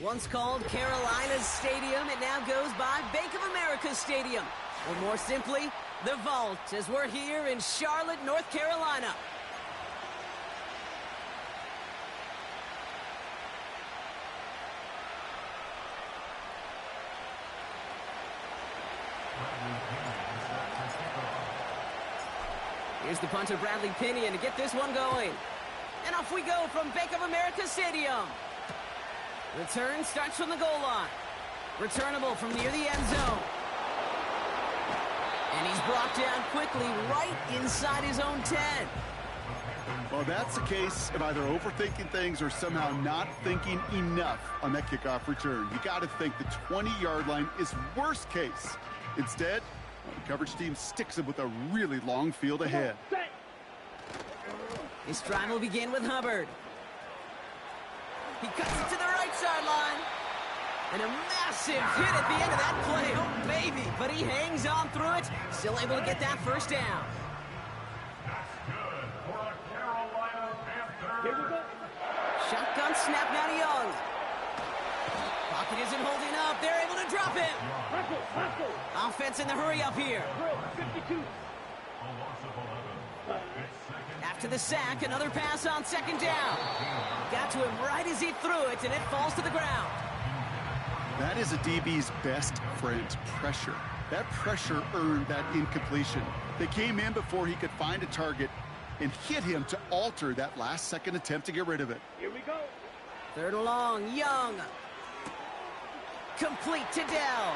Once called Carolina's Stadium, it now goes by Bank of America Stadium. Or more simply, the Vault, as we're here in Charlotte, North Carolina. Here's the punter, Bradley Pinion, to get this one going. And off we go from Bank of America Stadium. Return starts from the goal line. Returnable from near the end zone. And he's brought down quickly right inside his own 10. Well, that's the case of either overthinking things or somehow not thinking enough on that kickoff return. You got to think the 20-yard line is worst case. Instead, the coverage team sticks him with a really long field ahead. This drive will begin with Hubbard. He cuts it to the right sideline. And a massive hit at the end of that play. Oh, baby. But he hangs on through it. Still able to get that first down. Shotgun snap now to Young. Pocket isn't holding up. They're able to drop him. Offense in the hurry up here. After the sack, another pass on second down. Got to him right as he threw it, and it falls to the ground. That is a DB's best friend, pressure. That pressure earned that incompletion. They came in before he could find a target and hit him to alter that last-second attempt to get rid of it. Here we go. Third and long, Young. Complete to Dell.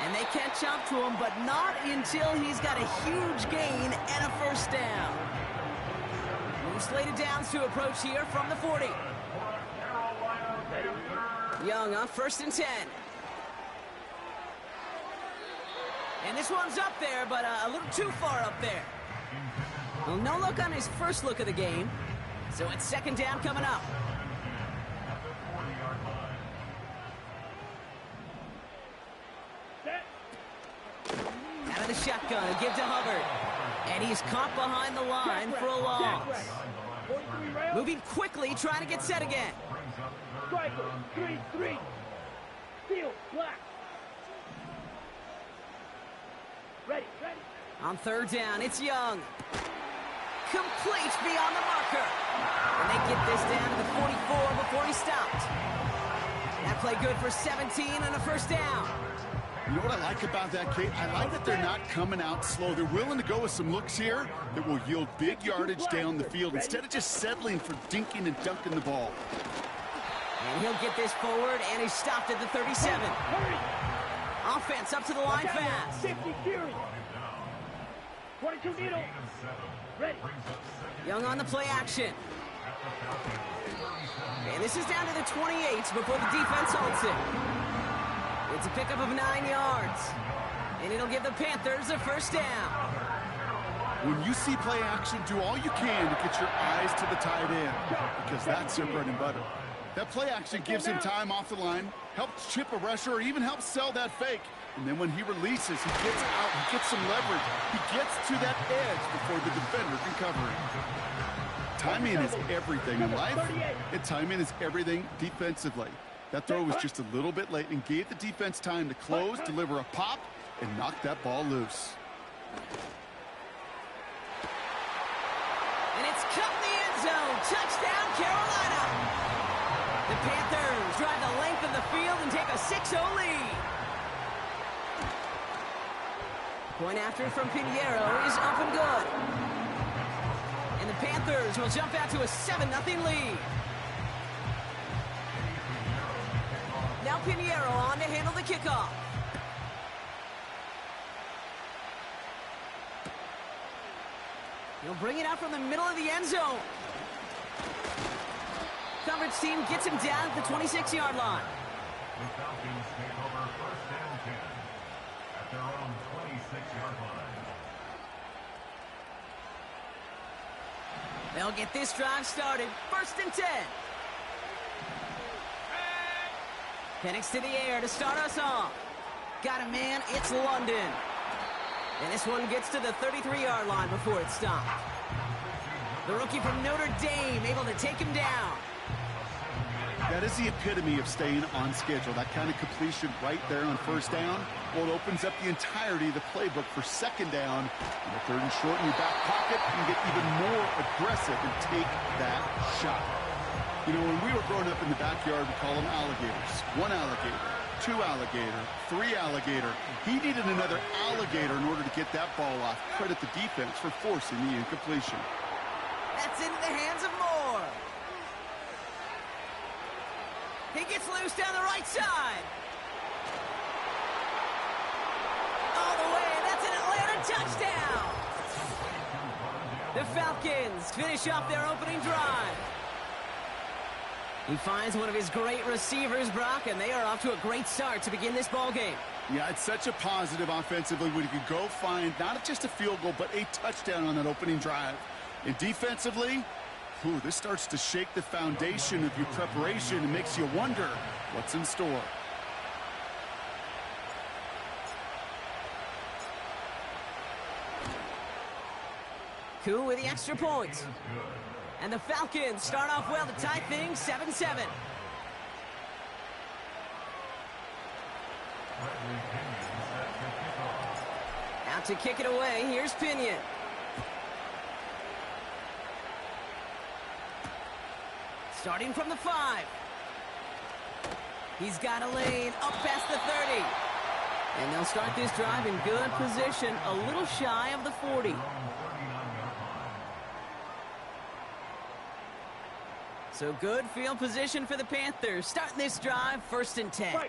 And they catch up to him, but not until he's got a huge gain and a first down. New slated downs to approach here from the 40. Young on 1st and 10. And this one's up there, but a little too far up there. Well, no look on his first look of the game. So it's second down coming up. Out of the shotgun, a give to Hubbard. And he's caught behind the line for a loss. Moving quickly, trying to get set again. Striker, 3-3. Field, black. Ready. On third down, it's Young. Complete beyond the marker. And they get this down to the 44 before he stopped. That play good for 17 and a first down. You know what I like about that, Kate? I like that they're not coming out slow. They're willing to go with some looks here that will yield big yardage down the field instead of just settling for dinking and dunking the ball. And he'll get this forward, and he's stopped at the 37. Hurry. Offense up to the line fast. 50 Fury. 22 needle. Ready. Young on the play action. And this is down to the 28 before the defense holds it. It's a pickup of 9 yards. And it'll give the Panthers a first down. When you see play action, do all you can to get your eyes to the tight end, because that's their bread and butter. That play action gives him time off the line, helps chip a rusher, or even helps sell that fake. And then when he releases, he gets out, he gets some leverage. He gets to that edge before the defender can cover him. Timing is everything in life, and timing is everything defensively. That throw was just a little bit late and gave the defense time to close, deliver a pop, and knock that ball loose. And it's cut in the end zone. Touchdown, Carolina. The Panthers drive the length of the field and take a 6-0 lead. Point after from Pinheiro is up and good. And the Panthers will jump out to a 7-0 lead. Now Pinheiro on to handle the kickoff. He'll bring it out from the middle of the end zone. Coverage team gets him down at the 26-yard line. The Falcons take over 1st and 10 at their own 26-yard line. They'll get this drive started. 1st and 10. Penix to the air to start us off. Got a man, it's London. And this one gets to the 33-yard line before it's stopped. The rookie from Notre Dame able to take him down. That is the epitome of staying on schedule. That kind of completion right there on first down. Well, it opens up the entirety of the playbook for second down. In the third and short in your back pocket, you can get even more aggressive and take that shot. You know, when we were growing up in the backyard, we call them alligators. One alligator, two alligator, three alligator. He needed another alligator in order to get that ball off. Credit the defense for forcing the incompletion. That's into the hands of Moore. He gets loose down the right side. All the way, that's an Atlanta touchdown. The Falcons finish off their opening drive. He finds one of his great receivers, Brock, and they are off to a great start to begin this ball game. Yeah, it's such a positive offensively when you can go find not just a field goal, but a touchdown on that opening drive. And defensively, this starts to shake the foundation of your preparation and makes you wonder what's in store. Koo with the extra point. And the Falcons start off well to tie things 7-7. Out to kick it away, here's Pinion. Starting from the 5. He's got a lane up past the 30. And they'll start this drive in good position, a little shy of the 40. So good field position for the Panthers. Starting this drive, 1st and 10.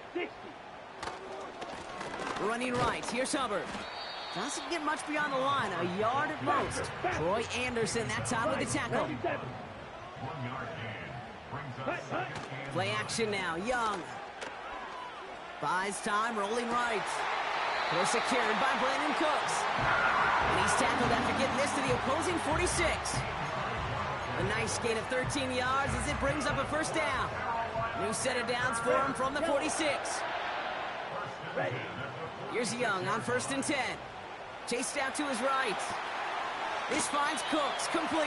Running right, here's Hubbard. Doesn't get much beyond the line, a yard at most. Troy Anderson that time with the tackle. 1 yard gain. Play action now, Young. Buys time, rolling right. They're secured by Brandon Cooks. And he's tackled after getting this to the opposing 46. A nice gain of 13 yards as it brings up a 1st down. New set of downs for him from the 46. Here's Young on 1st and 10. Chased out to his right. This finds Cooks, complete.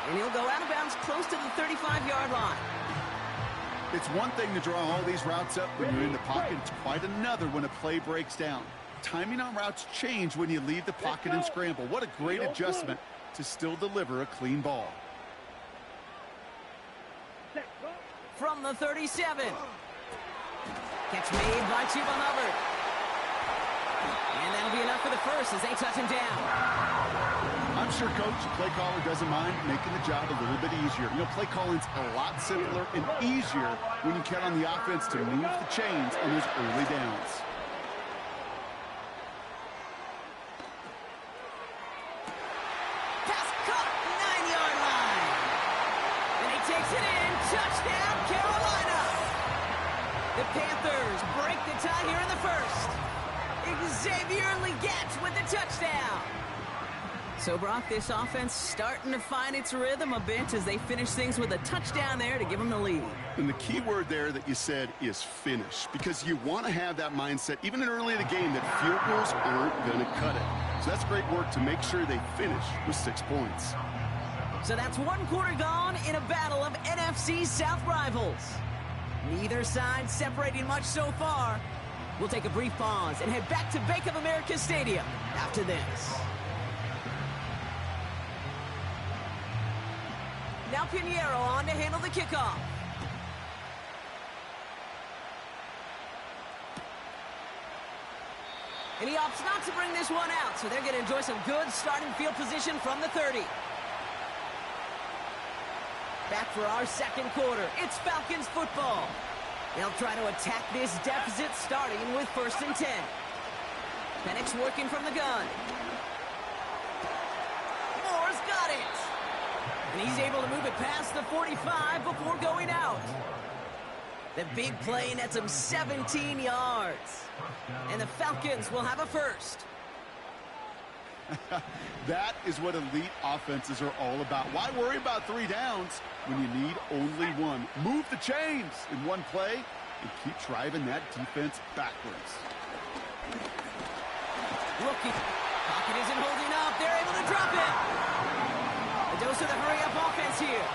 And he'll go out of bounds close to the 35-yard line. It's one thing to draw all these routes up when you're in the pocket. It's quite another when a play breaks down. Timing on routes change when you leave the pocket and scramble. What a great adjustment to still deliver a clean ball. From the 37. Catch made by Chuba Hubbard. And that'll be enough for the first as they touch him down. I'm sure coach, the play caller doesn't mind making the job a little bit easier. You know, play calling's a lot simpler and easier when you count on the offense to move the chains on those early downs. Pass cut, 9-yard line. And he takes it in. Touchdown, Carolina. The Panthers break the tie here in the first. Xavier Legette with the touchdown. So, Brock, this offense starting to find its rhythm a bit as they finish things with a touchdown there to give them the lead. And the key word there that you said is finish, because you want to have that mindset, even in early in the game, that field goals aren't going to cut it. So that's great work to make sure they finish with 6 points. So that's 1 quarter gone in a battle of NFC South rivals. Neither side separating much so far. We'll take a brief pause and head back to Bank of America Stadium after this. Now Pinheiro on to handle the kickoff. And he opts not to bring this one out, so they're going to enjoy some good starting field position from the 30. Back for our second quarter. It's Falcons football. They'll try to attack this deficit starting with 1st and 10. Penix working from the gun. Moore's got it. And he's able to move it past the 45 before going out. The big play nets him 17 yards. And the Falcons will have a first. That is what elite offenses are all about. Why worry about 3 downs when you need only 1? Move the chains in one play and keep driving that defense backwards. Rookie. Pocket isn't holding up. They're able to drop it. A dose of the hurry-up offense here.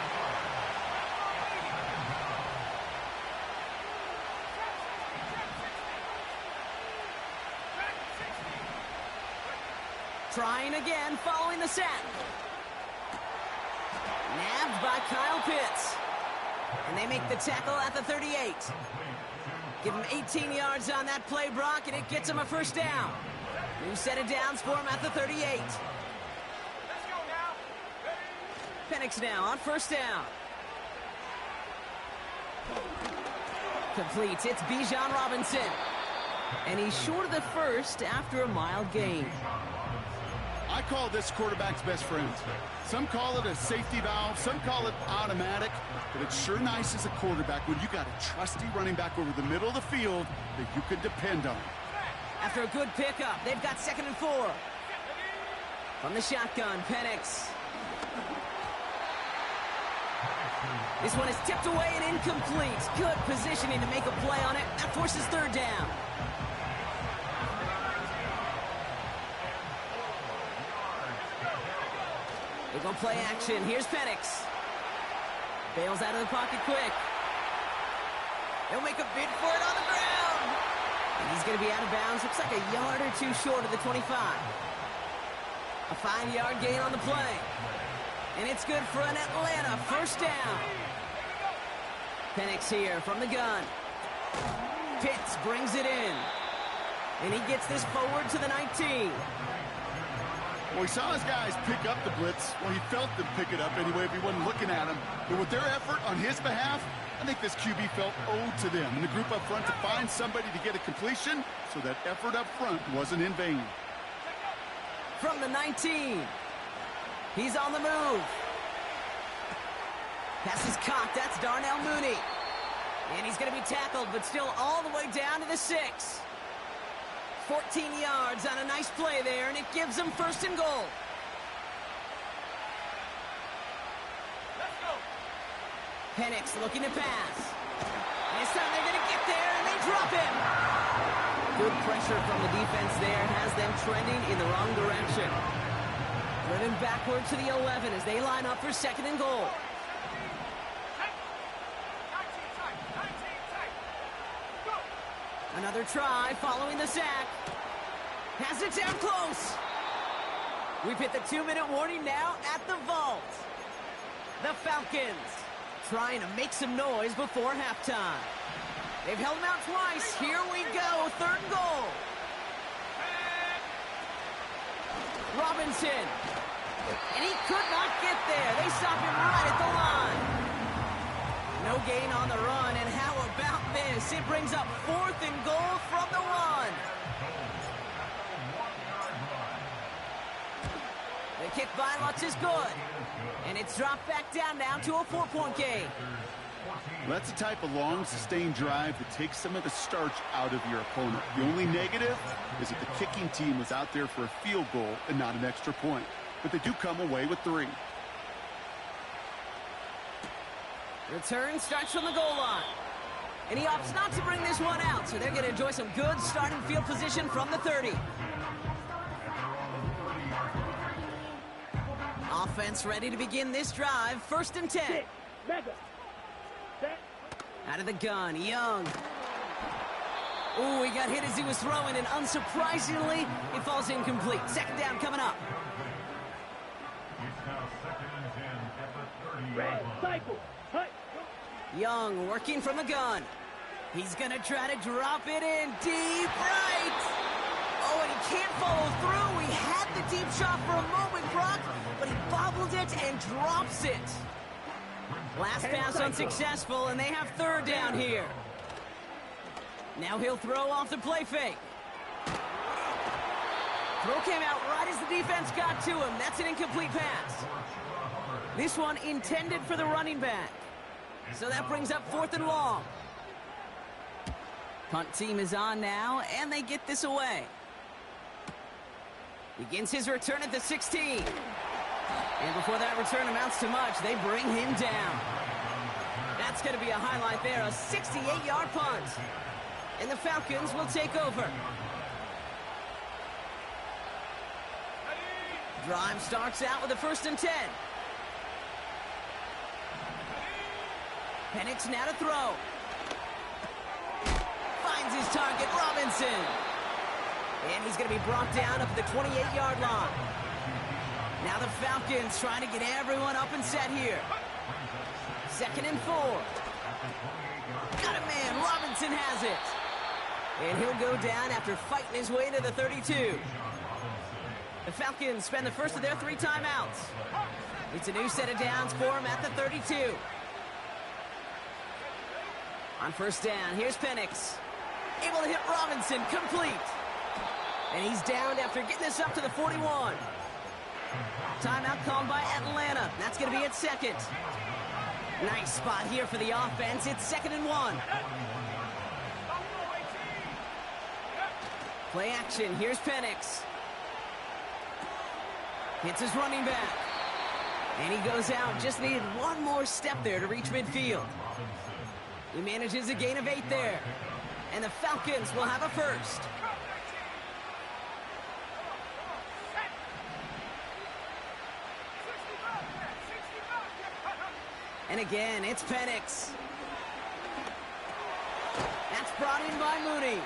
Trying again following the sack. Nabbed by Kyle Pitts. And they make the tackle at the 38. Give him 18 yards on that play, Brock, and it gets him a first down. New set of downs for him at the 38. Let's go now. Penix now on first down. Complete. It's Bijan Robinson. And he's short of the first after a mild gain. I call this quarterback's best friend. Some call it a safety valve, some call it automatic, but it's sure nice as a quarterback when you got a trusty running back over the middle of the field that you could depend on. After a good pickup, they've got 2nd and 4. From the shotgun, Penix. This one is tipped away and incomplete. Good positioning to make a play on it. That forces 3rd down. They go play action. Here's Penix. Bails out of the pocket quick. They'll make a bid for it on the ground. And he's going to be out of bounds. Looks like a yard or two short of the 25. A 5-yard gain on the play. And it's good for an Atlanta first down. Penix here from the gun. Pitts brings it in. And he gets this forward to the 19. Well, he saw his guys pick up the blitz. Well, he felt them pick it up anyway if he wasn't looking at him. But with their effort on his behalf, I think this QB felt owed to them and the group up front to find somebody to get a completion, so that effort up front wasn't in vain. From the 19. He's on the move. Pass is caught. That's Darnell Mooney. And he's going to be tackled, but still all the way down to the 6. 14 yards on a nice play there, and it gives them 1st and goal. Let's go. Penix looking to pass. This time they're going to get there, and they drop him. Good pressure from the defense there has them trending in the wrong direction. Driven backward to the 11 as they line up for 2nd and goal. 19 tight. Go. Another try following the sack. Has it down close. We've hit the 2-minute warning now at the vault. The Falcons trying to make some noise before halftime. They've held him out twice. Here we go. 3rd and goal. Robinson. And he could not get there. They stop him right at the line. No gain on the run, and how about this? It brings up 4th and goal from the 1. The kick by Lutz is good. And it's dropped back down now to a 4-point game. Well, that's the type of long, sustained drive that takes some of the starch out of your opponent. The only negative is that the kicking team was out there for a field goal and not an extra point. But they do come away with 3. Return starts from the goal line. And he opts not to bring this one out, so they're going to enjoy some good starting field position from the 30. Offense ready to begin this drive. 1st and 10. Mega. Set. Out of the gun, Young. Ooh, he got hit as he was throwing, and unsurprisingly, it falls incomplete. 2nd down coming up. It's now 2nd and 10 at the 30-yard Red. line. Cycle. Hut. Young working from the gun. He's going to try to drop it in deep right. Oh, and he can't follow through. He had the deep shot for a moment, Brock, but he bobbled it and drops it. Last pass unsuccessful, and they have 3rd down here. Now he'll throw off the play fake. Throw came out right as the defense got to him. That's an incomplete pass. This one intended for the running back. So that brings up 4th and long. Punt team is on now, and they get this away. Begins his return at the 16. And before that return amounts to much, they bring him down. That's going to be a highlight there, a 68-yard punt. And the Falcons will take over. Drive starts out with a 1st and 10. Penix now to throw. Finds his target, Robinson. And he's going to be brought down up at the 28-yard line. Now the Falcons trying to get everyone up and set here. 2nd and 4. Got a man. Robinson has it. And he'll go down after fighting his way into the 32. The Falcons spend the first of their 3 timeouts. It's a new set of downs for him at the 32. On 1st down, here's Penix. Able to hit Robinson, complete. And he's downed after getting this up to the 41. Timeout called by Atlanta. That's going to be its 2nd. Nice spot here for the offense. It's 2nd and 1. Play action. Here's Penix. Hits his running back. And he goes out. Just needed one more step there to reach midfield. He manages a gain of 8 there. And the Falcons will have a first. And again, it's Penix. That's brought in by Mooney.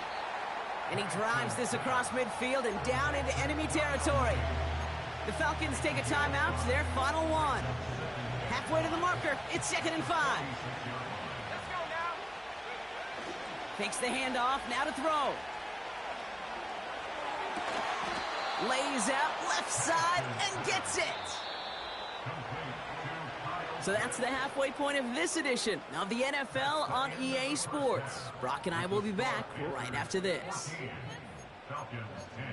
And he drives this across midfield and down into enemy territory. The Falcons take a timeout to their final 1. Halfway to the marker, it's 2nd and 5. Takes the handoff, now to throw. Lays out left side and gets it. So that's the halfway point of this edition of the NFL on EA Sports. Brock and I will be back right after this. Falcons 10.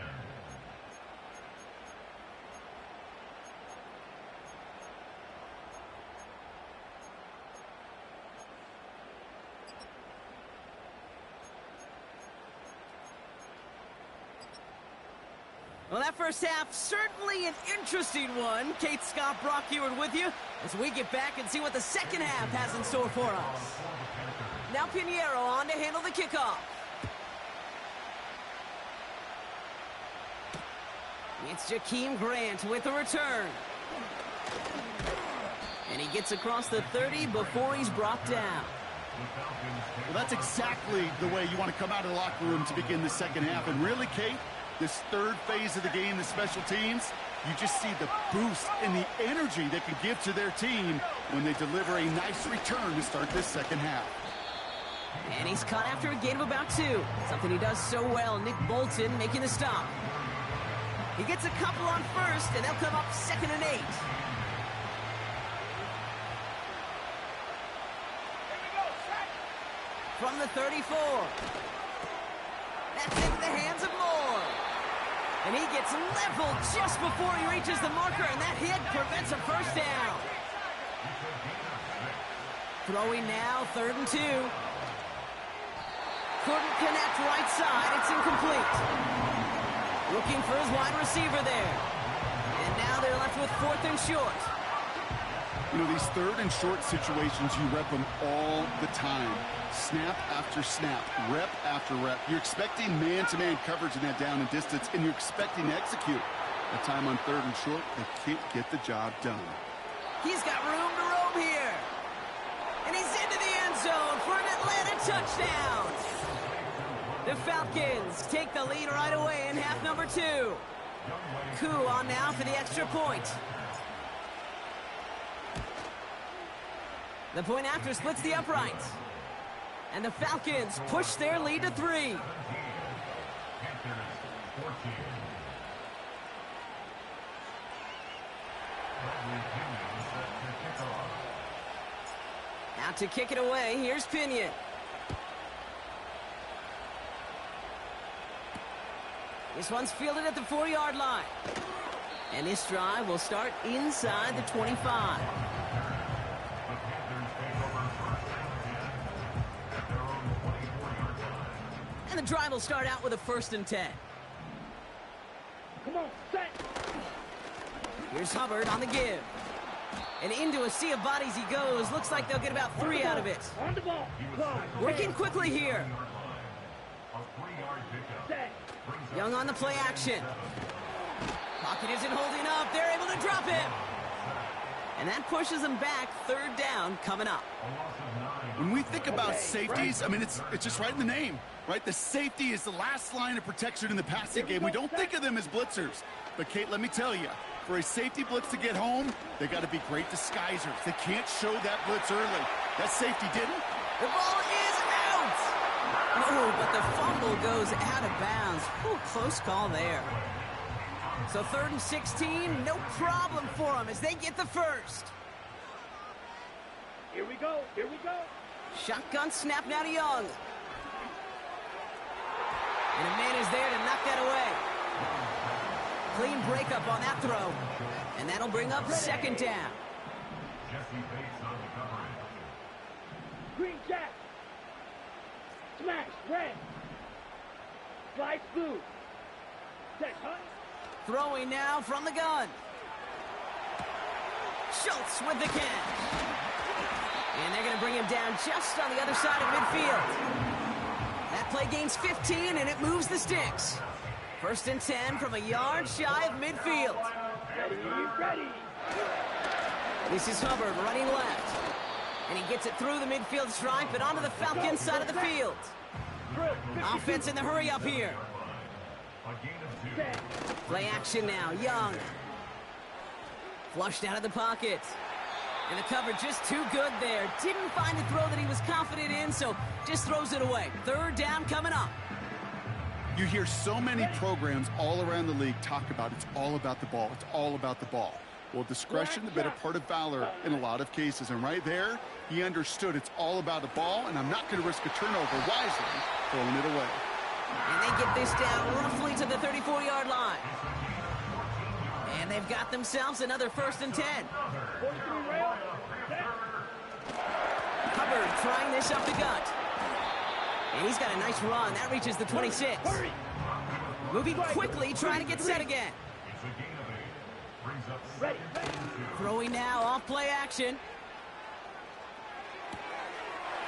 Well, that first half, certainly an interesting one. Kate, Scott, Brock Ewart with you as we get back and see what the second half has in store for us. Now Pinheiro on to handle the kickoff. It's Jakeem Grant with the return. And he gets across the 30 before he's brought down. Well, that's exactly the way you want to come out of the locker room to begin the second half. And really, Kate, this 3rd phase of the game, the special teams, you just see the boost and the energy they can give to their team when they deliver a nice return to start this second half. And he's caught after a gain of about 2. Something he does so well. Nick Bolton making the stop. He gets a couple on 1st, and they'll come up 2nd and 8. From the 34. That's into the hands of Moore. And he gets leveled just before he reaches the marker, and that hit prevents a first down. Throwing now, 3rd and 2. Couldn't connect right side. It's incomplete. Looking for his wide receiver there. And now they're left with 4th and short. You know, these 3rd and short situations, you rep them all the time. Snap after snap, rep after rep. You're expecting man-to-man coverage in that down and distance, and you're expecting to execute. That time on 3rd and short, they can't get the job done. He's got room to roam here. And he's into the end zone for an Atlanta touchdown. The Falcons take the lead right away in half number 2. Koo on now for the extra point. The point after splits the uprights. And the Falcons push their lead to 3. Out to kick it away, here's Pinion. This one's fielded at the 4-yard line. And this drive will start inside the 25. And the drive will start out with a 1st and 10. Come on, set. Here's Hubbard on the give. And into a sea of bodies he goes. Looks like they'll get about 3 out of it. On the ball. Working quickly here. Set. Young on the play action. Pocket isn't holding up. They're able to drop him. And that pushes them back. Third down coming up. When we think about safeties, I mean, it's just right in the name, right? The safety is the last line of protection in the passing game. We don't think of them as blitzers. But, Kate, let me tell you, for a safety blitz to get home, they got to be great disguisers. They can't show that blitz early. That safety didn't. The ball is out! Oh, but the fumble goes out of bounds. Ooh, close call there. So 3rd and 16, no problem for them as they get the first. Here we go. Here we go. Shotgun snap now to Young. And a man is there to knock that away. Clean breakup on that throw. And that'll bring up 2nd down. Green jack. Smash. Red. Slice blue. Set, honey. Throwing now from the gun. Schultz with the catch. And they're going to bring him down just on the other side of midfield. That play gains 15, and it moves the sticks. 1st and 10 from a yard shy of midfield. Ready. This is Hubbard running left. And he gets it through the midfield stripe and onto the Falcons side of the field. Offense in the hurry up here. Play action now. Young. Flushed out of the pocket. And the cover just too good there. Didn't find a throw that he was confident in, so just throws it away. 3rd down coming up. You hear so many programs all around the league talk about it's all about the ball. It's all about the ball. Well, discretion, the better part of valor in a lot of cases. And right there, he understood it's all about the ball, and I'm not going to risk a turnover wisely, throwing it away. And they get this down roughly to the 34-yard line. And they've got themselves another 1st and 10. Hubbard trying this up the gut. And he's got a nice run. That reaches the 26. Moving quickly, trying to get set again. Throwing now off play action.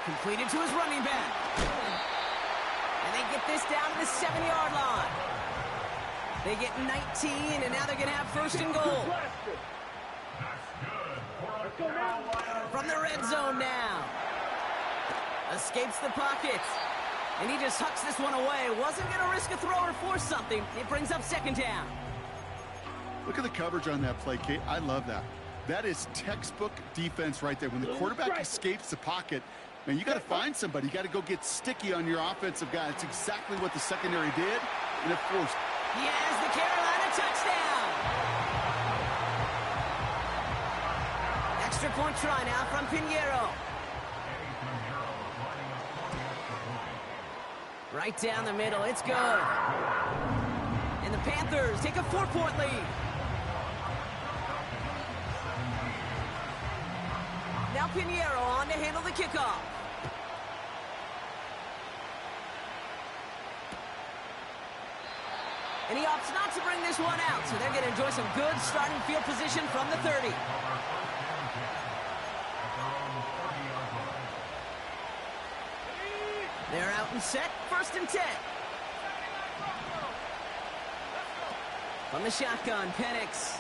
Completed to his running back. And they get this down to the 7-yard line. They get 19, and now they're going to have 1st and goal. From the red zone now. Escapes the pocket. And he just hucks this one away. Wasn't going to risk a throw or force something. It brings up 2nd down. Look at the coverage on that play, Kate. I love that. That is textbook defense right there. When the quarterback escapes the pocket, man, you got to find somebody. You got to go get sticky on your offensive guy. It's exactly what the secondary did, and it forced. He has the Carolina touchdown. Extra point try now from Pinheiro. Right down the middle. It's good. And the Panthers take a 4-point lead. Now Pinheiro on to handle the kickoff. And he opts not to bring this one out, so they're going to enjoy some good starting field position from the 30. They're out and set, 1st and 10. From the shotgun, Penix.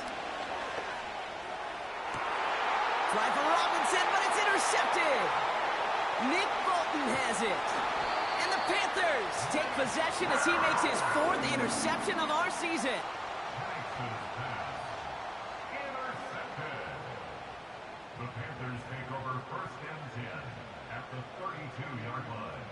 Try for Robinson, but it's intercepted. Nick Bolton has it. And the Panthers take possession as he makes his 4th interception of our season. The Panthers take over 1st and 10 at the 32-yard line.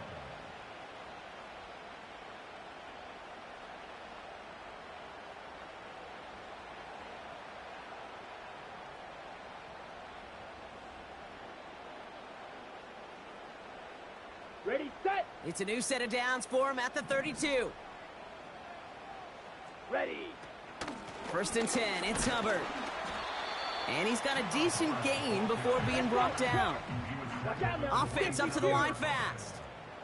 Ready, set. It's a new set of downs for him at the 32. Ready. 1st and 10, it's Hubbard. And he's got a decent gain before being brought down. Watch out now. Offense up to the line fast.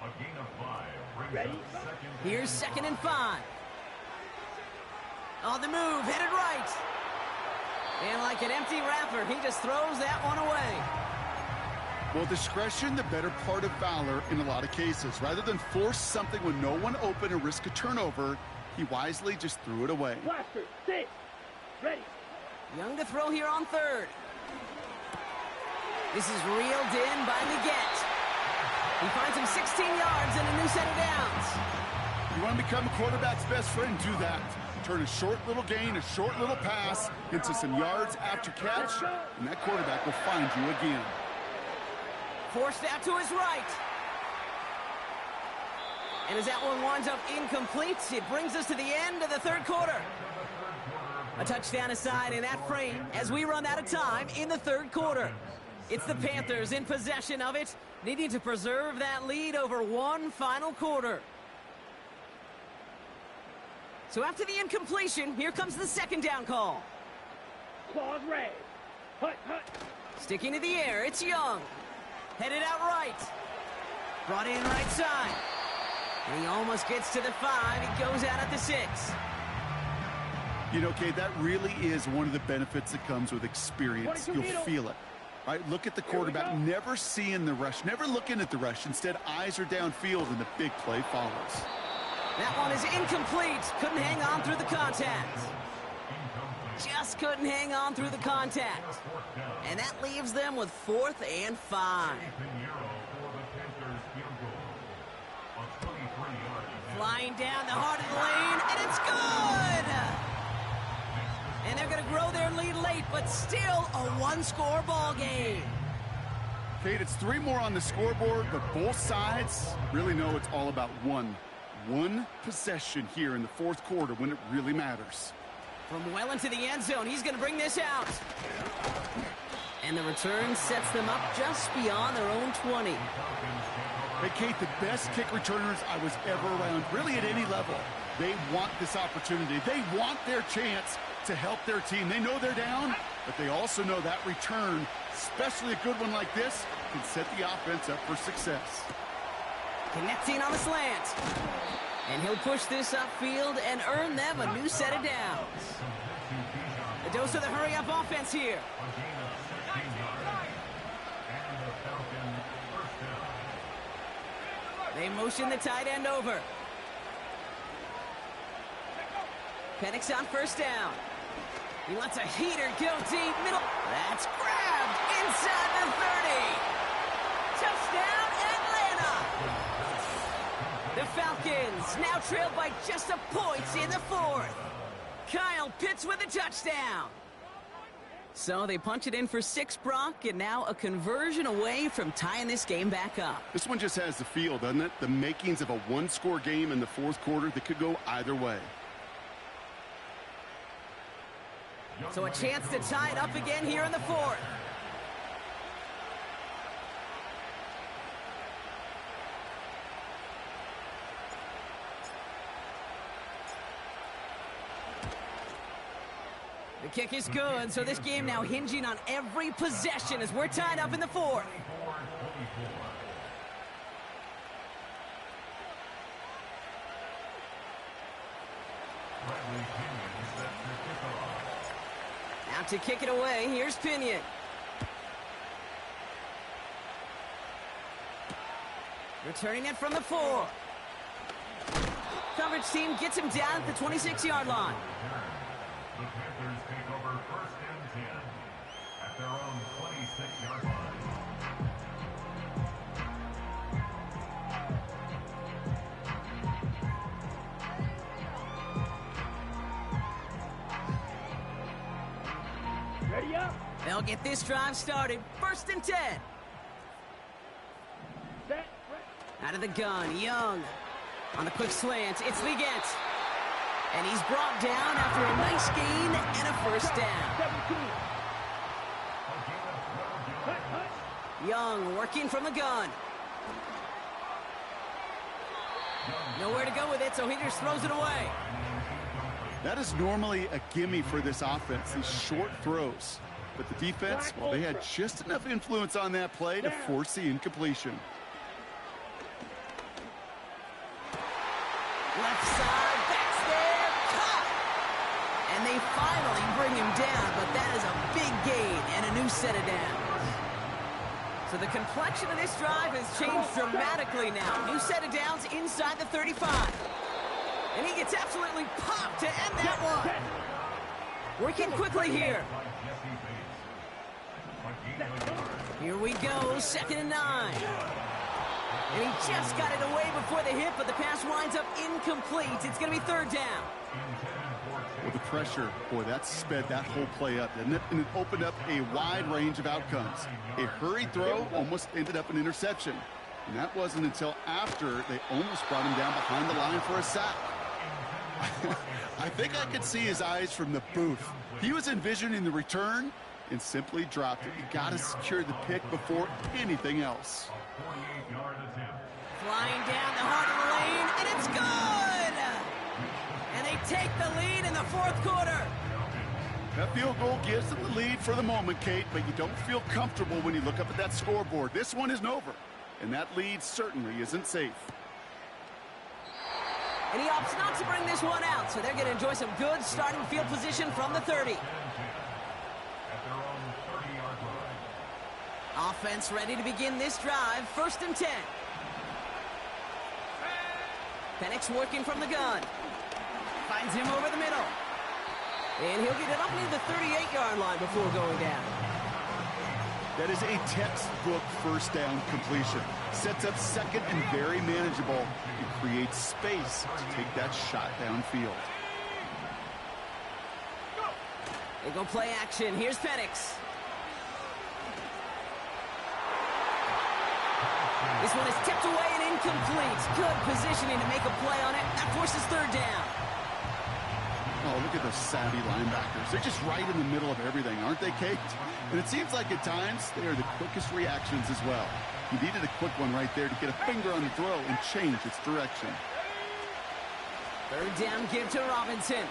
A gain of 5 brings Ready? up 2nd. Here's 2nd and 5. On the move, headed right. And like an empty wrapper, he just throws that one away. Well, discretion, the better part of valor in a lot of cases. Rather than force something when no one open and risk a turnover, he wisely just threw it away. Blaster, 6. Ready. Young to throw here on 3rd. This is reeled in by Leggett. He finds him 16 yards and a new set of downs. You want to become a quarterback's best friend, do that. Turn a short little gain, a short little pass into some yards after catch, and that quarterback will find you again. Forced out to his right. And as that one winds up incomplete, it brings us to the end of the third quarter. A touchdown aside in that frame as we run out of time in the third quarter. It's the Panthers in possession of it, needing to preserve that lead over one final quarter. So after the incompletion, here comes the second down call. Claws raised. Hut, hut. Sticking to the air, it's Young. Headed out right. Brought in right side. And he almost gets to the 5. He goes out at the 6. You know, Kate, that really is one of the benefits that comes with experience. You'll feel it. Right, look at the quarterback, never seeing the rush, never looking at the rush. Instead, eyes are downfield, and the big play follows. That one is incomplete. Couldn't hang on through the contact. Just couldn't hang on through the contact. And that leaves them with 4th and 5. Flying down the heart of the lane, and it's good! And they're going to grow their lead late, but still a one-score ball game. Kate, it's 3 more on the scoreboard, but both sides really know it's all about one possession here in the fourth quarter when it really matters. From well into the end zone, he's going to bring this out. And the return sets them up just beyond their own 20. Hey, Kate, the best kick returners I was ever around, really at any level. They want this opportunity. They want their chance to help their team. They know they're down, but they also know that return, especially a good one like this, can set the offense up for success. Connecting on the slant. And he'll push this upfield and earn them a new set of downs. The dose of the hurry-up offense here. They motion the tight end over. Penix on first down. He lets a heater go deep middle. That's grabbed inside the 30. Touchdown, Atlanta. The Falcons now trailed by just a point in the 4th. Kyle Pitts with a touchdown. So they punch it in for 6, Brock, and now a conversion away from tying this game back up. This one just has the feel, doesn't it? The makings of a one-score game in the fourth quarter that could go either way. So a chance to tie it up again here in the 4th. The kick is good, so this game now hinging on every possession as we're tied up in the 4th. Now to kick it away, here's Pinion. Returning it from the 4. Coverage team gets him down at the 26-yard line. The Panthers take over 1st and 10 at their own 26-yard line. Ready up. They'll get this drive started. 1st and 10. Set. Out of the gun, Young. On the quick slant, it's Leggett. And he's brought down after a nice gain and a first down. 17. Hut, hut. Young working from the gun. Nowhere to go with it, so he just throws it away. That is normally a gimme for this offense, these short throws. But the defense, well, they had just enough influence on that play to force the incompletion. Left side, backs there, caught. And they finally bring him down, but that is a big gain and a new set of downs. So the complexion of this drive has changed dramatically now. New set of downs inside the 35. And he gets absolutely popped to end that one. Working quickly here. By Jesse Bates. Here we go, 2nd and 9. And he just got it away before the hit, but the pass winds up incomplete. It's going to be 3rd down. Well, the pressure, boy, that sped that whole play up, didn't it? And it opened up a wide range of outcomes. A hurried throw almost ended up an interception. And that wasn't until after they almost brought him down behind the line for a sack. I think I could see his eyes from the booth. He was envisioning the return and simply dropped it. You got to secure the pick before anything else. Flying down the heart of the lane, and it's good! And they take the lead in the 4th quarter. That field goal gives them the lead for the moment, Kate, but you don't feel comfortable when you look up at that scoreboard. This one isn't over, and that lead certainly isn't safe. And he opts not to bring this one out, so they're going to enjoy some good starting field position from the 30. Offense ready to begin this drive. 1st and 10. Penix working from the gun. Finds him over the middle. And he'll get it up near the 38-yard line before going down. That is a textbook 1st down completion. Sets up 2nd and very manageable. It creates space to take that shot downfield. They go play action. Here's Penix. This one is tipped away and incomplete. Good positioning to make a play on it. That forces 3rd down. Oh, look at those savvy linebackers. They're just right in the middle of everything, aren't they, Kate? And it seems like at times they are the quickest reactions as well. You needed a quick one right there to get a finger on the throw and change its direction. 3rd down give to Robinson.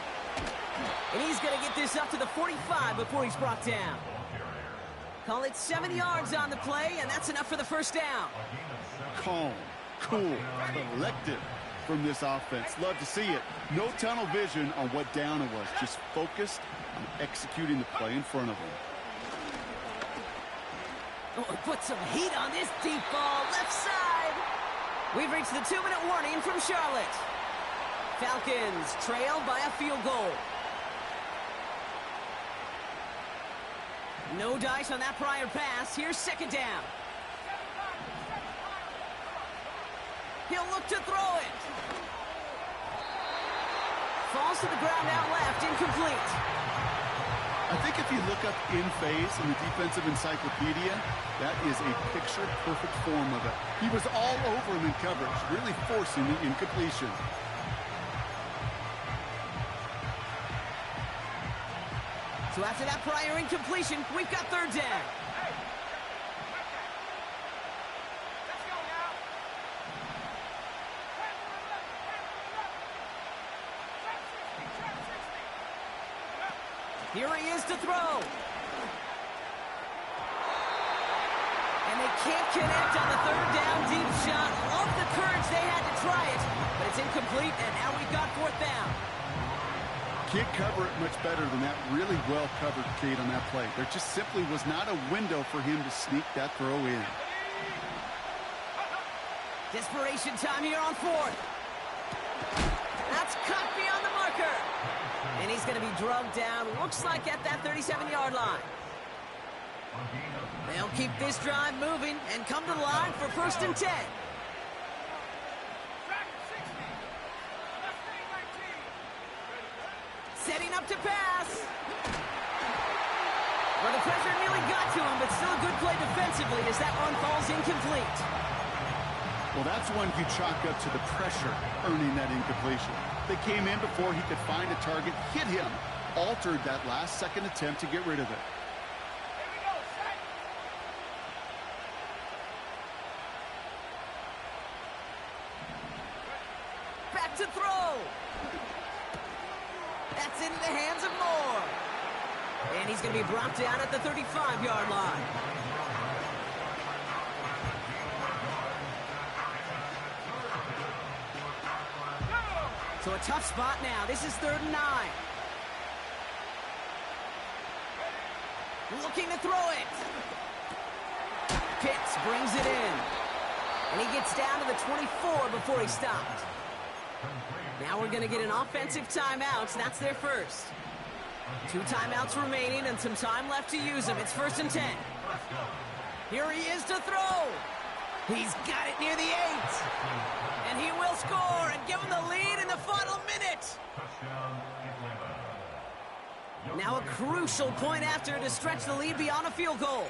And he's going to get this up to the 45 before he's brought down. Call it 70 yards on the play, and that's enough for the 1st down. Calm, cool, collected from this offense. Love to see it. No tunnel vision on what down it was. Just focused on executing the play in front of them. Oh, put some heat on this deep ball. Left side. We've reached the 2-minute warning from Charlotte. Falcons trail by a field goal. No dice on that prior pass. Here's 2nd down. He'll look to throw it. Falls to the ground out left. Incomplete. I think if you look up in phase in the defensive encyclopedia, that is a picture-perfect form of it. He was all over him in coverage, really forcing the incompletion. So after that prior incompletion, we've got 3rd down. Here he is to throw. And they can't connect on the 3rd down deep shot. Love the courage they had to try it, but it's incomplete, and now we've got 4th down. Can't cover it much better than that. Really well covered, Kate, on that play. There just simply was not a window for him to sneak that throw in. Desperation time here on 4th. That's cut beyond the marker. And he's going to be drugged down, looks like at that 37-yard line. They'll keep this drive moving and come to the line for 1st and 10. Setting up to pass. Well, the pressure nearly got to him, but still a good play defensively as that one falls incomplete. Well, that's one you chalk up to the pressure earning that incompletion. They came in before he could find a target, hit him, altered that last-second attempt to get rid of it. Back to throw. That's into the hands of Moore. And he's going to be brought down at the 35-yard line. So a tough spot now. This is 3rd and 9. Looking to throw it. Pitts brings it in. And he gets down to the 24 before he stopped. Now we're going to get an offensive timeout. That's their first. 2 timeouts remaining and some time left to use them. It's 1st and 10. Here he is to throw. He's got it near the 8. And he will score and give him the lead in the final minute. Now a crucial point after to stretch the lead beyond a field goal.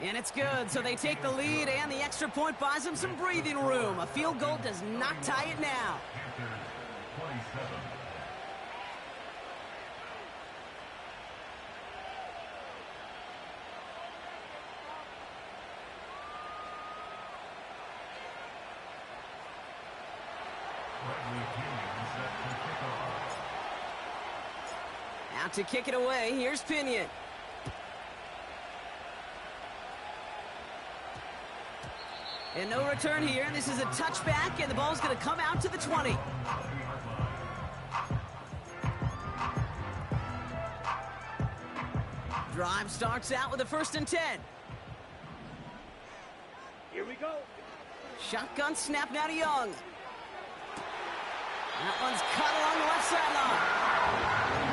And it's good, so they take the lead, and the extra point buys them some breathing room. A field goal does not tie it now. Out to kick it away, here's Pinion. And no return here. This is a touchback, and the ball's going to come out to the 20. Drive starts out with a 1st and 10. Here we go. Shotgun snap now to Young. That one's cut along the left sideline.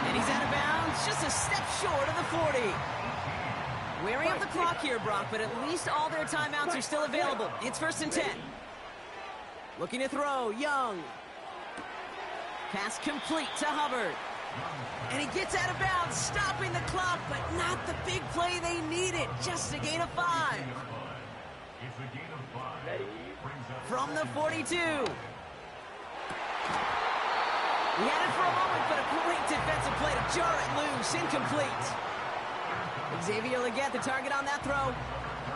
And he's out of bounds, just a step short of the 40. Wearing up the clock here, Brock, but at least all their timeouts are still available. It's 1st and 10. Looking to throw, Young. Pass complete to Hubbard. And he gets out of bounds, stopping the clock, but not the big play they needed. Just a gain of 5. From the 42. He had it for a moment, but a great defensive play to jar it loose. Incomplete. Xavier Legette, the target on that throw.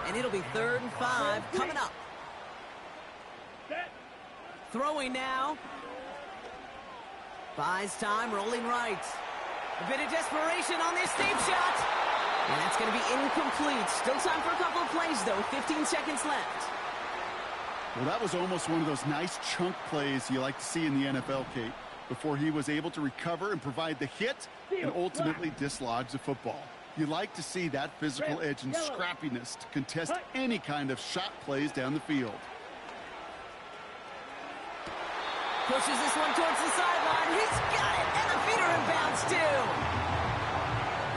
And it'll be 3rd and 5 coming up. Throwing now. Buys time, rolling right. A bit of desperation on this deep shot. And that's going to be incomplete. Still time for a couple of plays, though. 15 seconds left. Well, that was almost one of those nice chunk plays you like to see in the NFL, Kate, before he was able to recover and provide the hit and ultimately dislodge the football. You like to see that physical edge and scrappiness to contest any kind of shot plays down the field. Pushes this one towards the sideline. He's got it, and the feet are in bounds, too.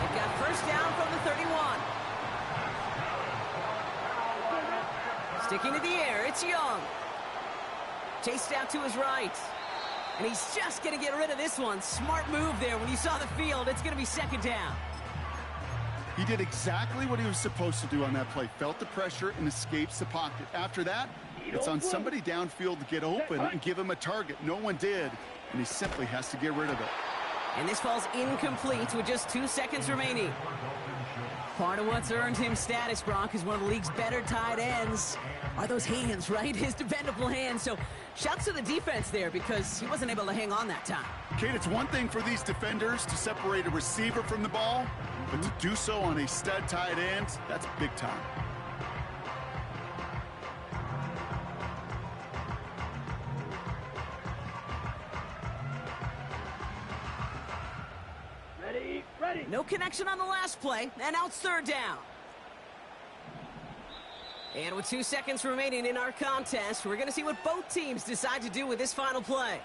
They've got 1st down from the 31. Sticking to the air, it's Young. Chased out to his right. And he's just going to get rid of this one. Smart move there when you saw the field. It's going to be 2nd down. He did exactly what he was supposed to do on that play. Felt the pressure and escapes the pocket. After that, it's on somebody downfield to get open and give him a target. No one did, and he simply has to get rid of it. And this falls incomplete with just 2 seconds remaining. Part of what's earned him status, Brock, is one of the league's better tight ends. Are those hands, right? His dependable hands. So shouts to the defense there because he wasn't able to hang on that time. Kate, it's one thing for these defenders to separate a receiver from the ball, but to do so on a stud tight end, that's big time. Ready. No connection on the last play, and now it's 3rd down. And with 2 seconds remaining in our contest, we're going to see what both teams decide to do with this final play.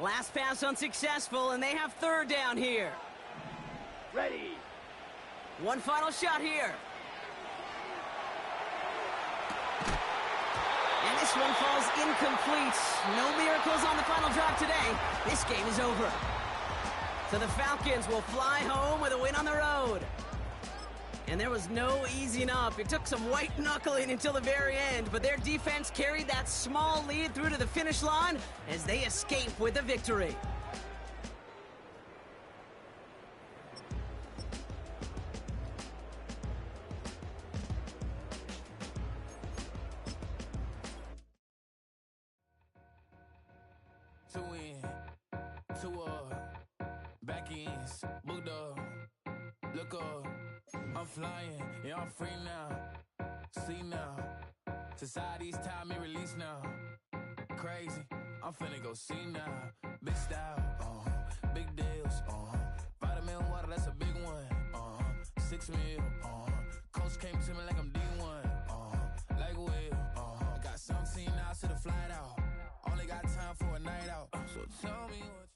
Last pass unsuccessful, and they have 3rd down here. Ready. One final shot here. And this one falls incomplete. No miracles on the final drive today. This game is over. So the Falcons will fly home with a win on the road. And there was no easing up. It took some white knuckling until the very end, but their defense carried that small lead through to the finish line as they escape with a victory. Two in, two up, back ends, booked up, look up, I'm flying, yeah, I'm free now, see now, society's time me release now, crazy, I'm finna go see now, big style, big deals, vitamin water, that's a big one, 6 mil, coach came to me like I'm D1, like Will, got 17 hours to the flight out, only got time for a night out, so tell me what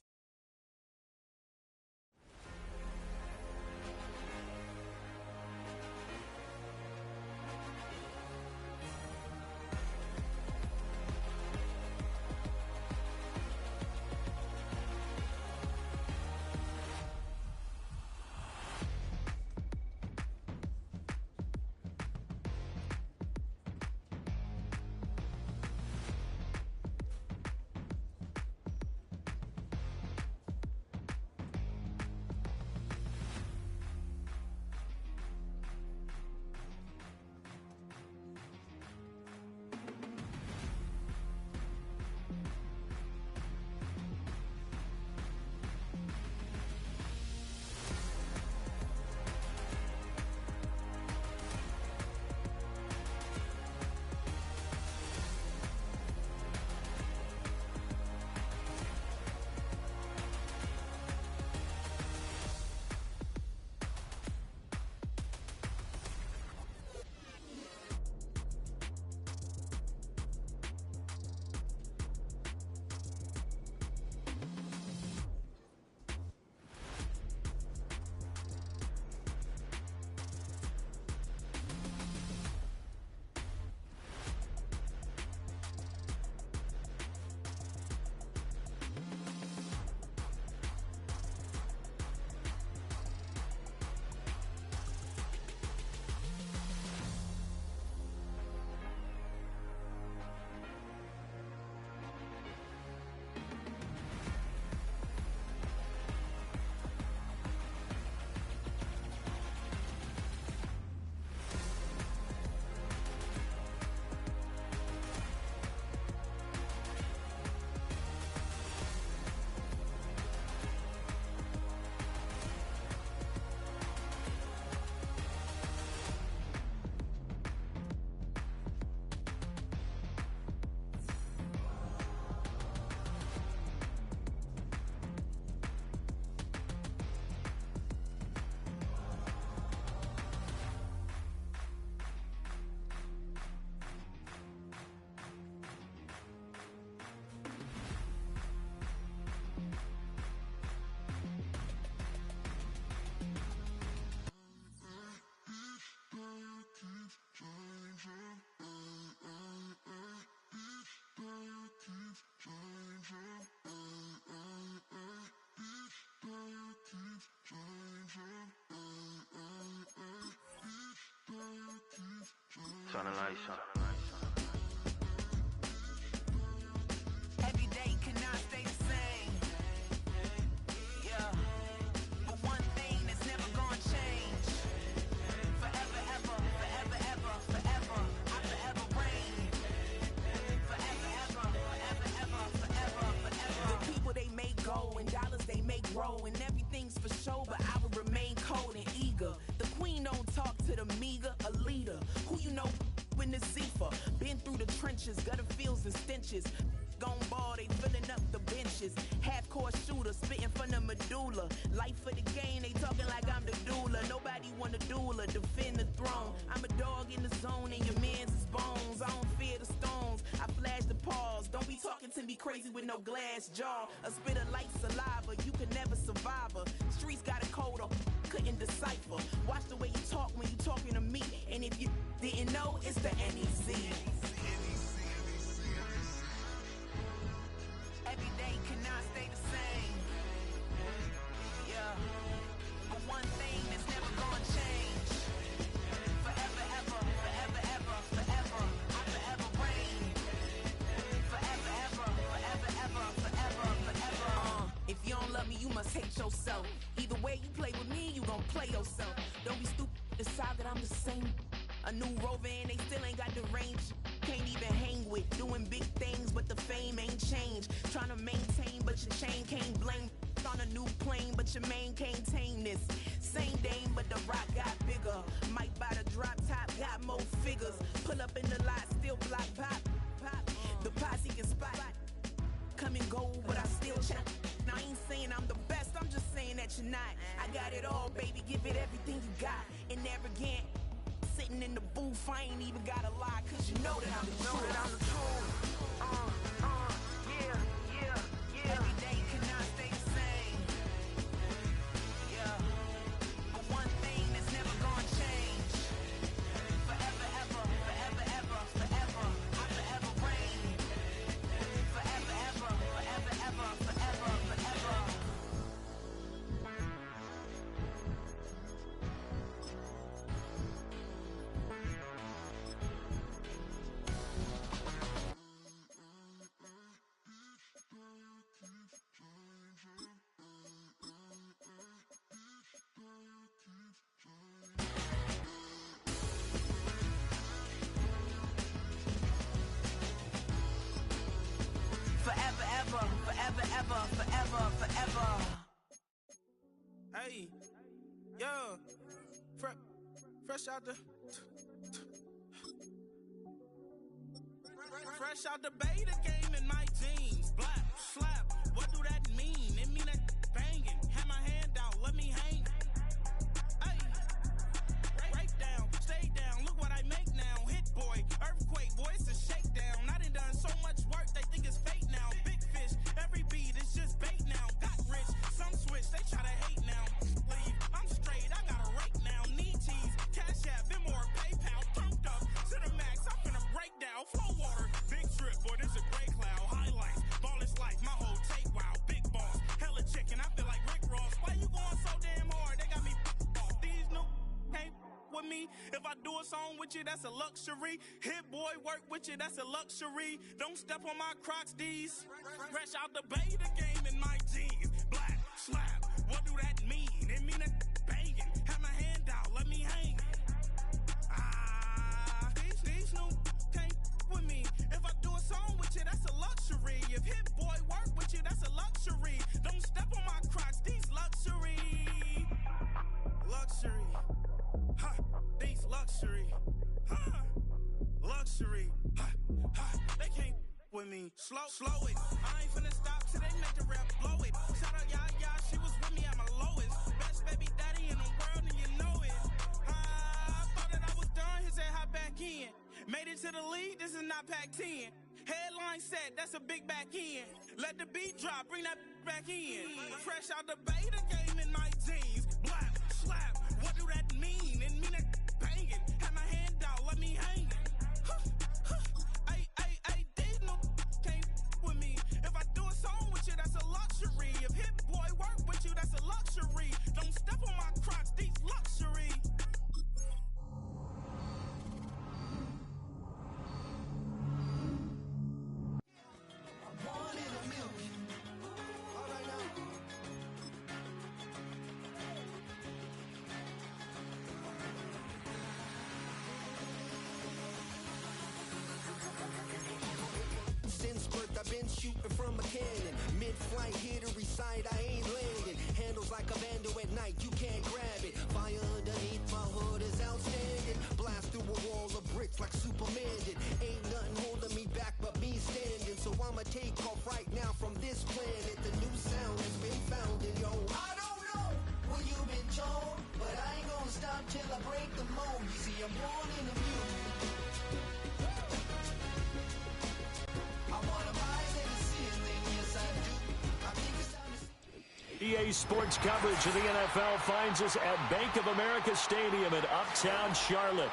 Turn the lights on. Every day cannot stay the same. Yeah. But one thing that's never gonna change. Forever, ever, forever, ever, forever. I forever reign. Forever, ever, forever, ever, forever, forever. The people they make go and dollars they make grow and everything's for show, but I will remain cold and eager. The queen don't talk to the meager, a leader. Who you know in the Zephyr? Been through the trenches, gutter fields and stenches. Gone ball, they filling up the benches. Half-court shooter, spitting from the medulla. Life for the game, they talking like I'm the doula. Nobody wanna duel or defend the throne. I'm a dog in the zone and your man's is bones. I don't fear the stones, I flash the paws. Don't be talking to me crazy with no glass jaw. A spit of light saliva, you can never survive her. Streets got a code up, couldn't decipher. Watch the way you talk when you talking to me. And if you didn't know, it's the NEC. Every day cannot stay the same. Yeah. But one thing that's never gonna change. Forever, ever, forever, ever, forever. I forever reign. Forever, ever, forever, ever, forever, forever. If you don't love me, you must hate yourself. Either way you play with me, you gon' play yourself. Don't be stupid, decide that I'm the same. A new rover and they still ain't got the range. Can't even hang with, doing big things, but the fame ain't changed. Trying to maintain, but your chain can't blame. On a new plane, but your main can't tame this. Same dame, but the rock got bigger. Might buy the drop top, got more figures. Pull up in the lot, still block pop. The posse can spot. Come and go, but I still check. Now I ain't saying I'm the best, I'm just saying that you're not. I got it all, baby, give it everything you got. And arrogant. Sitting in the booth, I ain't even gotta lie, cause you know that I'm the truth. Yeah. Every day cannot stay the same. Yeah. But one thing that's never gonna change. Forever, ever, forever, ever, forever. I forever reign. Forever, ever, forever, ever, forever, forever. Forever, ever, forever, ever, forever, forever. Hey, yo, fresh out the beta game in my jeans. Black, slap, what do that mean? It mean that banging. Have my hand out, let me hang. Hey, break down, stay down, look what I make now. Hit boy, earthquake, boy, it's a shakedown. I done so much work, they think it's fake now. Big fish, every beat is just bait now. Got rich, some switch, they try to hate now. Leave, I'm straight, I got a rake now. Need tease, cash app, been more PayPal. Turned up to the max, I'm finna break down. Flow water, big trip, boy, this a gray cloud. Highlights, ball is life, my whole take wow. Big boss, hella chicken, I feel like Rick Ross. Why you going so damn hard? They got me off. These new can't with me. If I do a song with you, that's a luxury. Hit boy, work with you, that's a luxury. Don't step on my Crocs, these. Fresh out the beta game in my jeans. Black, slap, what do that mean? It mean that banging. Have my hand out, let me hang. These new can't with me. If I do a song with you, that's a luxury. If hit boy work with you, that's a luxury. Don't step on my Crocs, these luxury. Luxury. Ha, these luxury. Ha, luxury. Ha, ha, they can't with me. Slow it. I ain't finna stop till they make the rap blow it. Shout out Yaya, she was with me at my lowest. Best baby daddy in the world and you know it. I thought that I was done, he said hop back in. Made it to the lead, this is not Pac-10. Headline set, that's a big back end. Let the beat drop, bring that back in. Fresh out the beta game in my jeans. Black, slap, what do that mean? It mean that banging. Have my hand out, let me hang. Ay, these no can't with me. If I do a song with you, that's a luxury. If hit boy work with you, that's a luxury. Don't step on my Crocs, these luxury. shooting from a cannon. Mid-flight, hit or recite, I ain't landing. Handles like a vandal at night, you can't grab it. Fire underneath my hood is outstanding. Blast through a wall of bricks like Superman did. Ain't nothing holding me back but me standing. So I'ma take off right now from this planet. The new sound has been founded, yo. I don't know what you've been told, but I ain't gonna stop till I break the mold. You see, I'm born in the mule. I wanna rise in the ceiling, yes I do. I think it's time to... EA Sports coverage of the NFL finds us at Bank of America Stadium in Uptown Charlotte.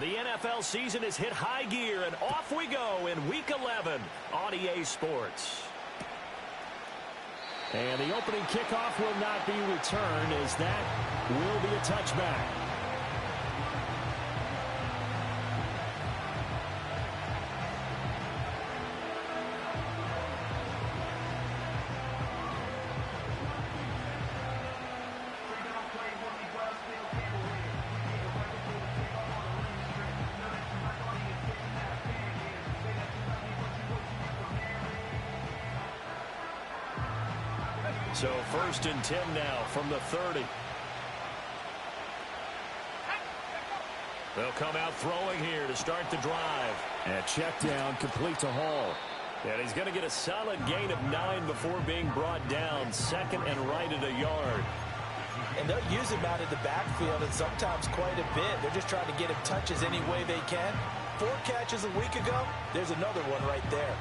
The NFL season has hit high gear, and off we go in Week 11 on EA Sports. And the opening kickoff will not be returned, as that will be a touchback. So 1st and 10 now from the 30. They'll come out throwing here to start the drive. And check down, complete to Hall. And he's going to get a solid gain of 9 before being brought down. 2nd and right at a yard. And they'll use him out in the backfield, and sometimes quite a bit. They're just trying to get him touches any way they can. 4 catches a week ago. There's another one right there.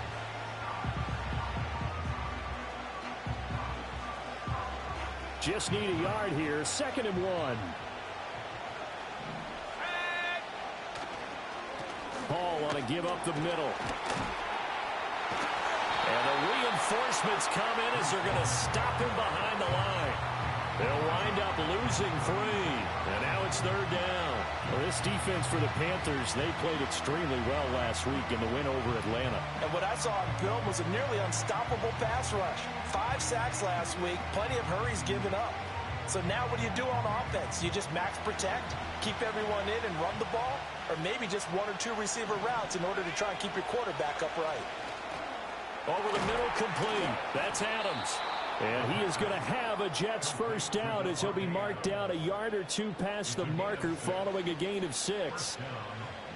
Just need a yard here. 2nd and 1. Hall on a give up the middle. And the reinforcements come in as they're going to stop him behind the line. They'll wind up losing 3. And now it's 3rd down. Well, this defense for the Panthers, they played extremely well last week in the win over Atlanta. And what I saw on film was a nearly unstoppable pass rush. 5 sacks last week, plenty of hurries given up. So now what do you do on offense? You just max protect, keep everyone in and run the ball? Or maybe just 1 or 2 receiver routes in order to try and keep your quarterback upright? Over the middle, complete. That's Adams. And he is going to have a Jets first down as he'll be marked down a yard or 2 past the marker following a gain of 6.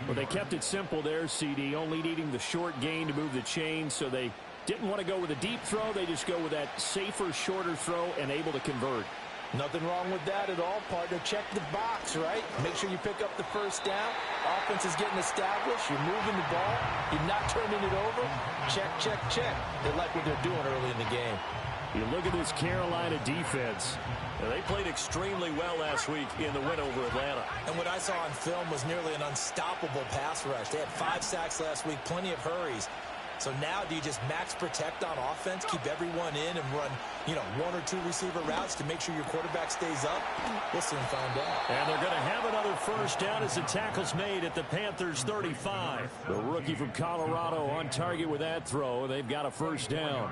Well, they kept it simple there, CD, only needing the short gain to move the chain, so they didn't want to go with a deep throw. They just go with that safer, shorter throw and able to convert. Nothing wrong with that at all, partner. Check the box, right? Make sure you pick up the first down. Offense is getting established. You're moving the ball. You're not turning it over. Check, check, check. They like what they're doing early in the game. You look at this Carolina defense. They played extremely well last week in the win over Atlanta. And what I saw on film was nearly an unstoppable pass rush. They had 5 sacks last week, plenty of hurries. So now do you just max protect on offense, keep everyone in and run, 1 or 2 receiver routes to make sure your quarterback stays up? We'll soon find out. And they're going to have another first down as the tackle's made at the Panthers 35. The rookie from Colorado on target with that throw. They've got a first down.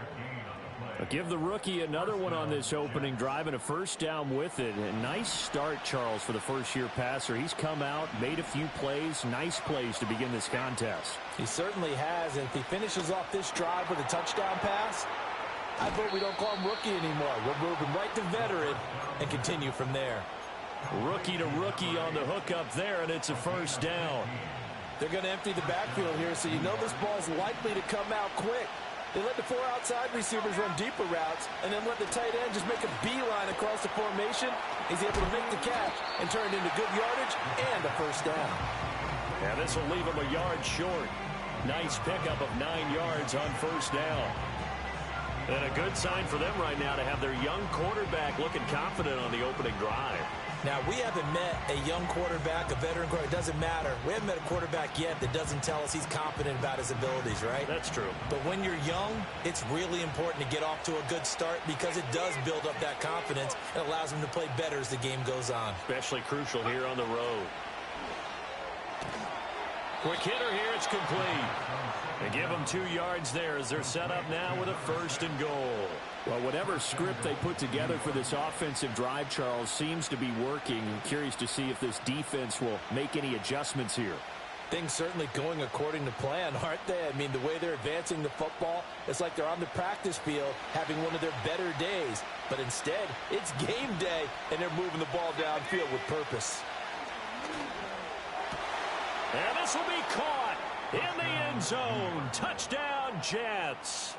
Give the rookie another one on this opening drive and a first down with it. A nice start, Charles, for the first-year passer. He's come out, made a few plays, nice plays to begin this contest. He certainly has, and if he finishes off this drive with a touchdown pass, I vote we don't call him rookie anymore. We'll move him right to veteran and continue from there. Rookie to rookie on the hook up there, and it's a first down. They're going to empty the backfield here, so you know this ball's likely to come out quick. They let the 4 outside receivers run deeper routes and then let the tight end just make a beeline across the formation. He's able to make the catch and turn it into good yardage and a first down. Yeah, this will leave him a yard short. Nice pickup of 9 yards on first down. And a good sign for them right now to have their young quarterback looking confident on the opening drive. Now, we haven't met a young quarterback, a veteran quarterback. It doesn't matter. We haven't met a quarterback yet that doesn't tell us he's confident about his abilities, right? That's true. But when you're young, it's really important to get off to a good start because it does build up that confidence and allows him to play better as the game goes on. Especially crucial here on the road. Quick hitter here. It's complete. They give them 2 yards there as they're set up now with a 1st and goal. Well, whatever script they put together for this offensive drive, Charles, seems to be working. I'm curious to see if this defense will make any adjustments here. Things certainly going according to plan, aren't they? I mean, the way they're advancing the football, it's like they're on the practice field having one of their better days. But instead, it's game day, and they're moving the ball downfield with purpose. And this will be caught in the end zone. Touchdown, Jets.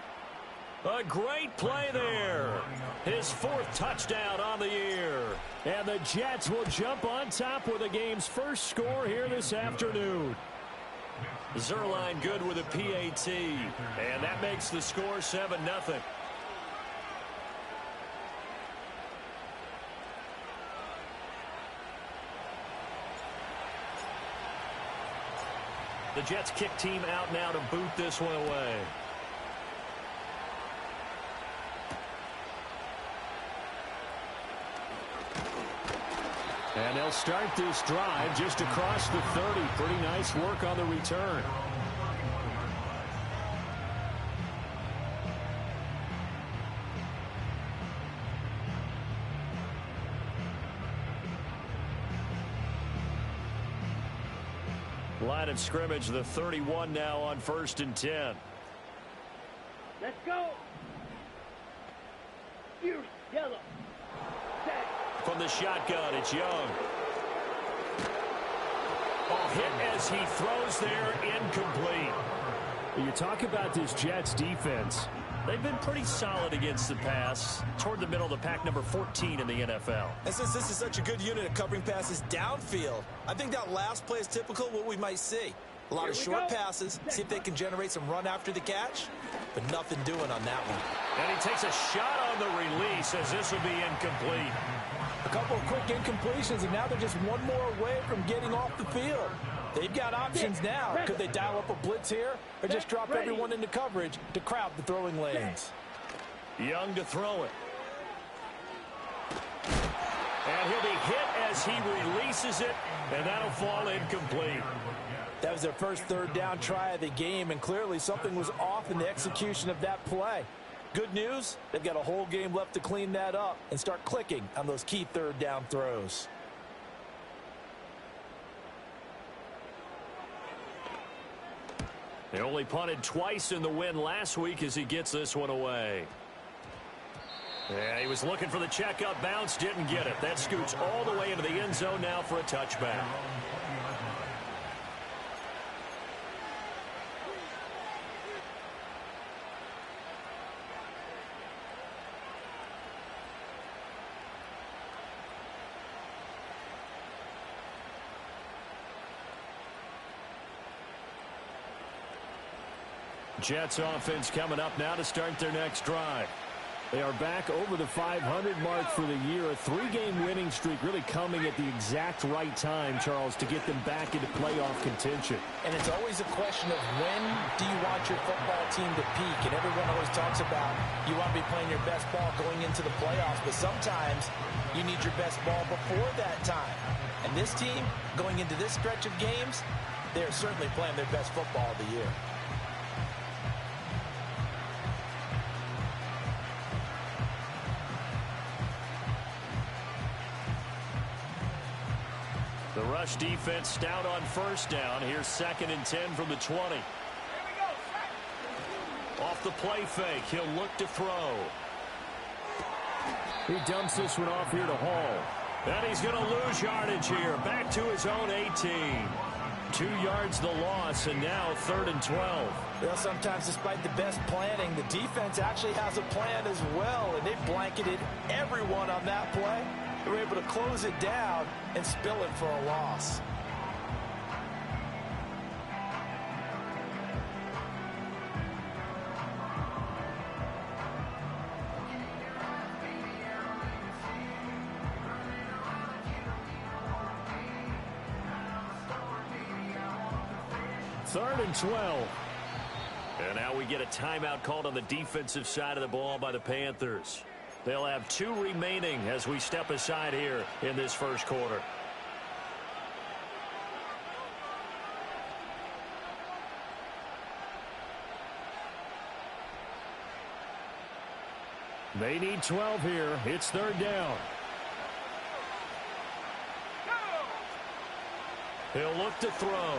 A great play there. His 4th touchdown on the year. And the Jets will jump on top with the game's first score here this afternoon. Zerline good with a PAT. And that makes the score 7-0. The Jets kick team out now to boot this one away. And they'll start this drive just across the 30. Pretty nice work on the return. Line of scrimmage, the 31 now on 1st and 10. Let's go. Fierce yellow. Set. From the shotgun, it's Young. Oh, hit as he throws there, incomplete. You talk about this Jets defense. They've been pretty solid against the pass. Toward the middle of the pack, number 14 in the NFL. And since this is such a good unit at covering passes downfield, I think that last play is typical of what we might see. A lot of short passes, see if they can generate some run after the catch, but nothing doing on that one. And he takes a shot on the release as this will be incomplete. A couple of quick incompletions, and now they're just one more away from getting off the field. They've got options now. Could they dial up a blitz here or just drop everyone into coverage to crowd the throwing lanes? Young to throw it. And he'll be hit as he releases it, and that'll fall incomplete. That was their first 3rd down try of the game, and clearly something was off in the execution of that play. Good news, they've got a whole game left to clean that up and start clicking on those key 3rd down throws. They only punted twice in the win last week as he gets this one away. Yeah, he was looking for the checkup bounce, didn't get it. That scoots all the way into the end zone now for a touchback. Jets offense coming up now to start their next drive. They are back over the 500 mark for the year. A 3-game winning streak really coming at the exact right time, Charles, to get them back into playoff contention. And it's always a question of when do you want your football team to peak? And everyone always talks about you want to be playing your best ball going into the playoffs, but sometimes you need your best ball before that time. And this team, going into this stretch of games, they're certainly playing their best football of the year. The rush defense stout on 1st down. Here's 2nd and 10 from the 20. Off the play fake, he'll look to throw. He dumps this one off here to Hall. And he's going to lose yardage here. Back to his own 18. 2 yards the loss, and now 3rd and 12. Well, sometimes despite the best planning, the defense actually has a plan as well, and they blanketed everyone on that play. They were able to close it down and spill it for a loss. 3rd and 12. And now we get a timeout called on the defensive side of the ball by the Panthers. They'll have 2 remaining as we step aside here in this first quarter. They need 12 here. It's 3rd down. He'll look to throw.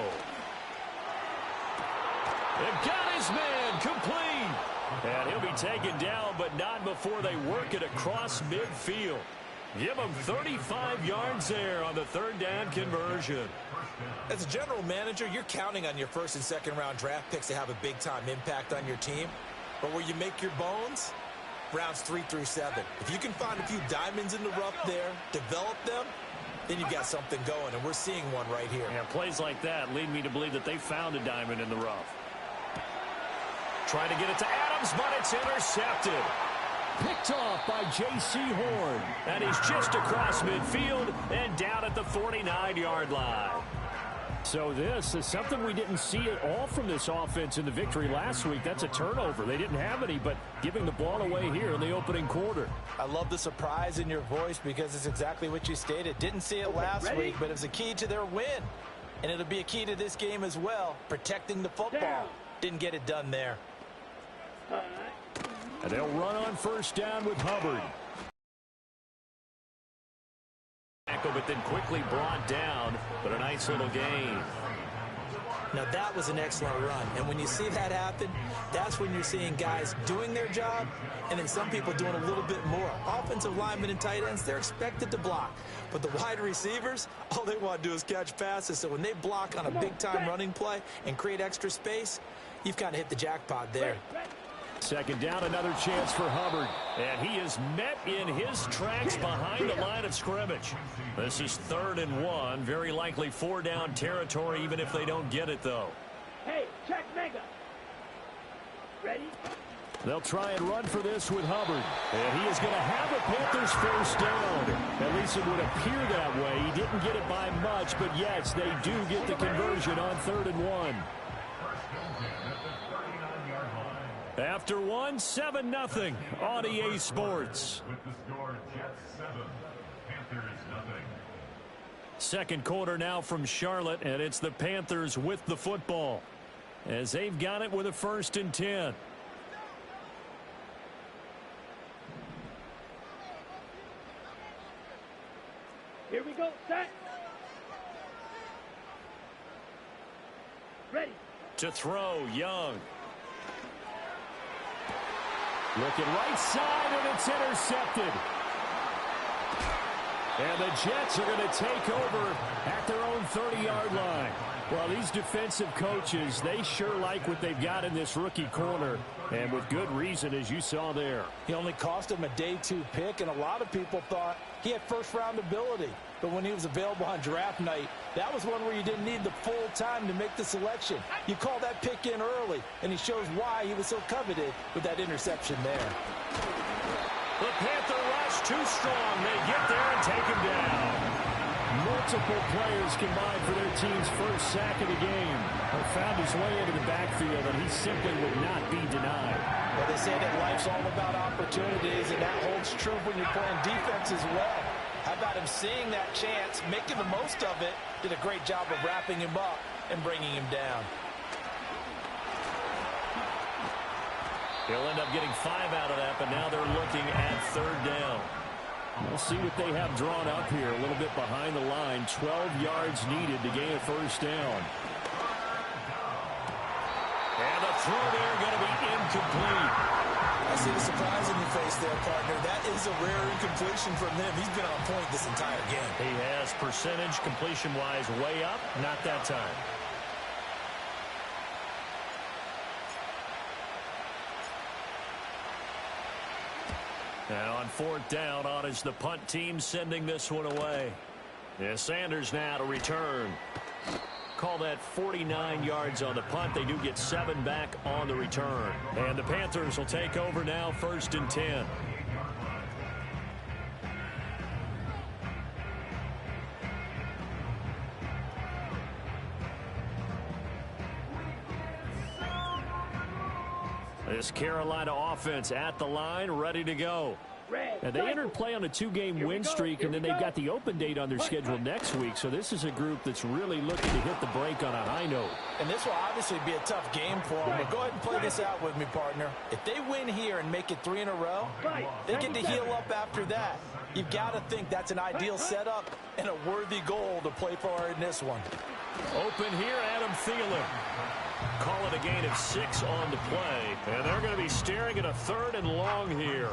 They've got his man complete. And he'll be taken down, but not before they work it across midfield. Give him 35 yards there on the 3rd down conversion. As a general manager, you're counting on your 1st and 2nd round draft picks to have a big-time impact on your team. But where you make your bones, rounds 3 through 7. If you can find a few diamonds in the rough there, develop them, then you've got something going, and we're seeing one right here. Yeah, plays like that lead me to believe that they found a diamond in the rough. Trying to get it to Adams, but it's intercepted. Picked off by J.C. Horn. And he's just across midfield and down at the 49-yard line. So this is something we didn't see at all from this offense in the victory last week. That's a turnover. They didn't have any, but giving the ball away here in the opening quarter. I love the surprise in your voice because it's exactly what you stated. Didn't see it last week, but it was a key to their win. And it'll be a key to this game as well, protecting the football. Didn't get it done there. And they'll run on 1st down with Hubbard. But then quickly brought down, but a nice little gain. Now that was an excellent run, and when you see that happen, that's when you're seeing guys doing their job and then some people doing a little bit more. Offensive linemen and tight ends, they're expected to block, but the wide receivers, all they want to do is catch passes. So when they block on a big-time running play and create extra space, you've kind of hit the jackpot there. 2nd down, another chance for Hubbard. And he is met in his tracks behind the line of scrimmage. This is 3rd and 1. Very likely 4-down territory, even if they don't get it, though. Hey, check mega. Ready? They'll try and run for this with Hubbard. And he is going to have a Panthers 1st down. At least it would appear that way. He didn't get it by much, but yes, they do get the conversion on 3rd and 1. After 1, 7-0 on EA Sports. With the score, Jets 7, Panthers 0. 2nd quarter now from Charlotte, and it's the Panthers with the football as they've got it with a 1st and 10. Here we go, set. Ready. To throw, Young. Looking right side, and it's intercepted. And the Jets are going to take over at their own 30-yard line. Well, these defensive coaches, they sure like what they've got in this rookie corner, and with good reason, as you saw there. He only cost him a day 2 pick, and a lot of people thought he had 1st-round ability. But when he was available on draft night, that was one where you didn't need the full time to make the selection. You call that pick in early, and he shows why he was so coveted with that interception there. The Panther rush too strong. They get there and take him down. Multiple players combined for their team's 1st sack of the game. Found his way into the backfield, and he simply would not be denied. Well, they say that life's all about opportunities, and that holds true when you're playing defense as well. How about him seeing that chance, making the most of it, did a great job of wrapping him up and bringing him down. He'll end up getting 5 out of that, but now they're looking at 3rd down. We'll see what they have drawn up here. A little bit behind the line. 12 yards needed to gain a 1st down. And the throw there going to be incomplete. I see the surprise in your face there, partner. That is a rare incompletion from him. He's been on point this entire game. He has percentage completion-wise way up. Not that time. Now on 4th down, on is the punt team sending this one away. Yeah, Sanders now to return. Call that 49 yards on the punt. They do get 7 back on the return. And the Panthers will take over now, 1st and 10. This Carolina offense at the line, ready to go. And they entered play on a 2-game win streak, and then they've got the open date on their schedule next week. So this is a group that's really looking to hit the break on a high note. And this will obviously be a tough game for them. But go ahead and play this out with me, partner. If they win here and make it 3 in a row, they get to heal up after that. You've got to think that's an ideal setup and a worthy goal to play for in this one. Open here, Adam Thielen. Call it a gain of 6 on the play. And they're going to be staring at a 3rd and long here.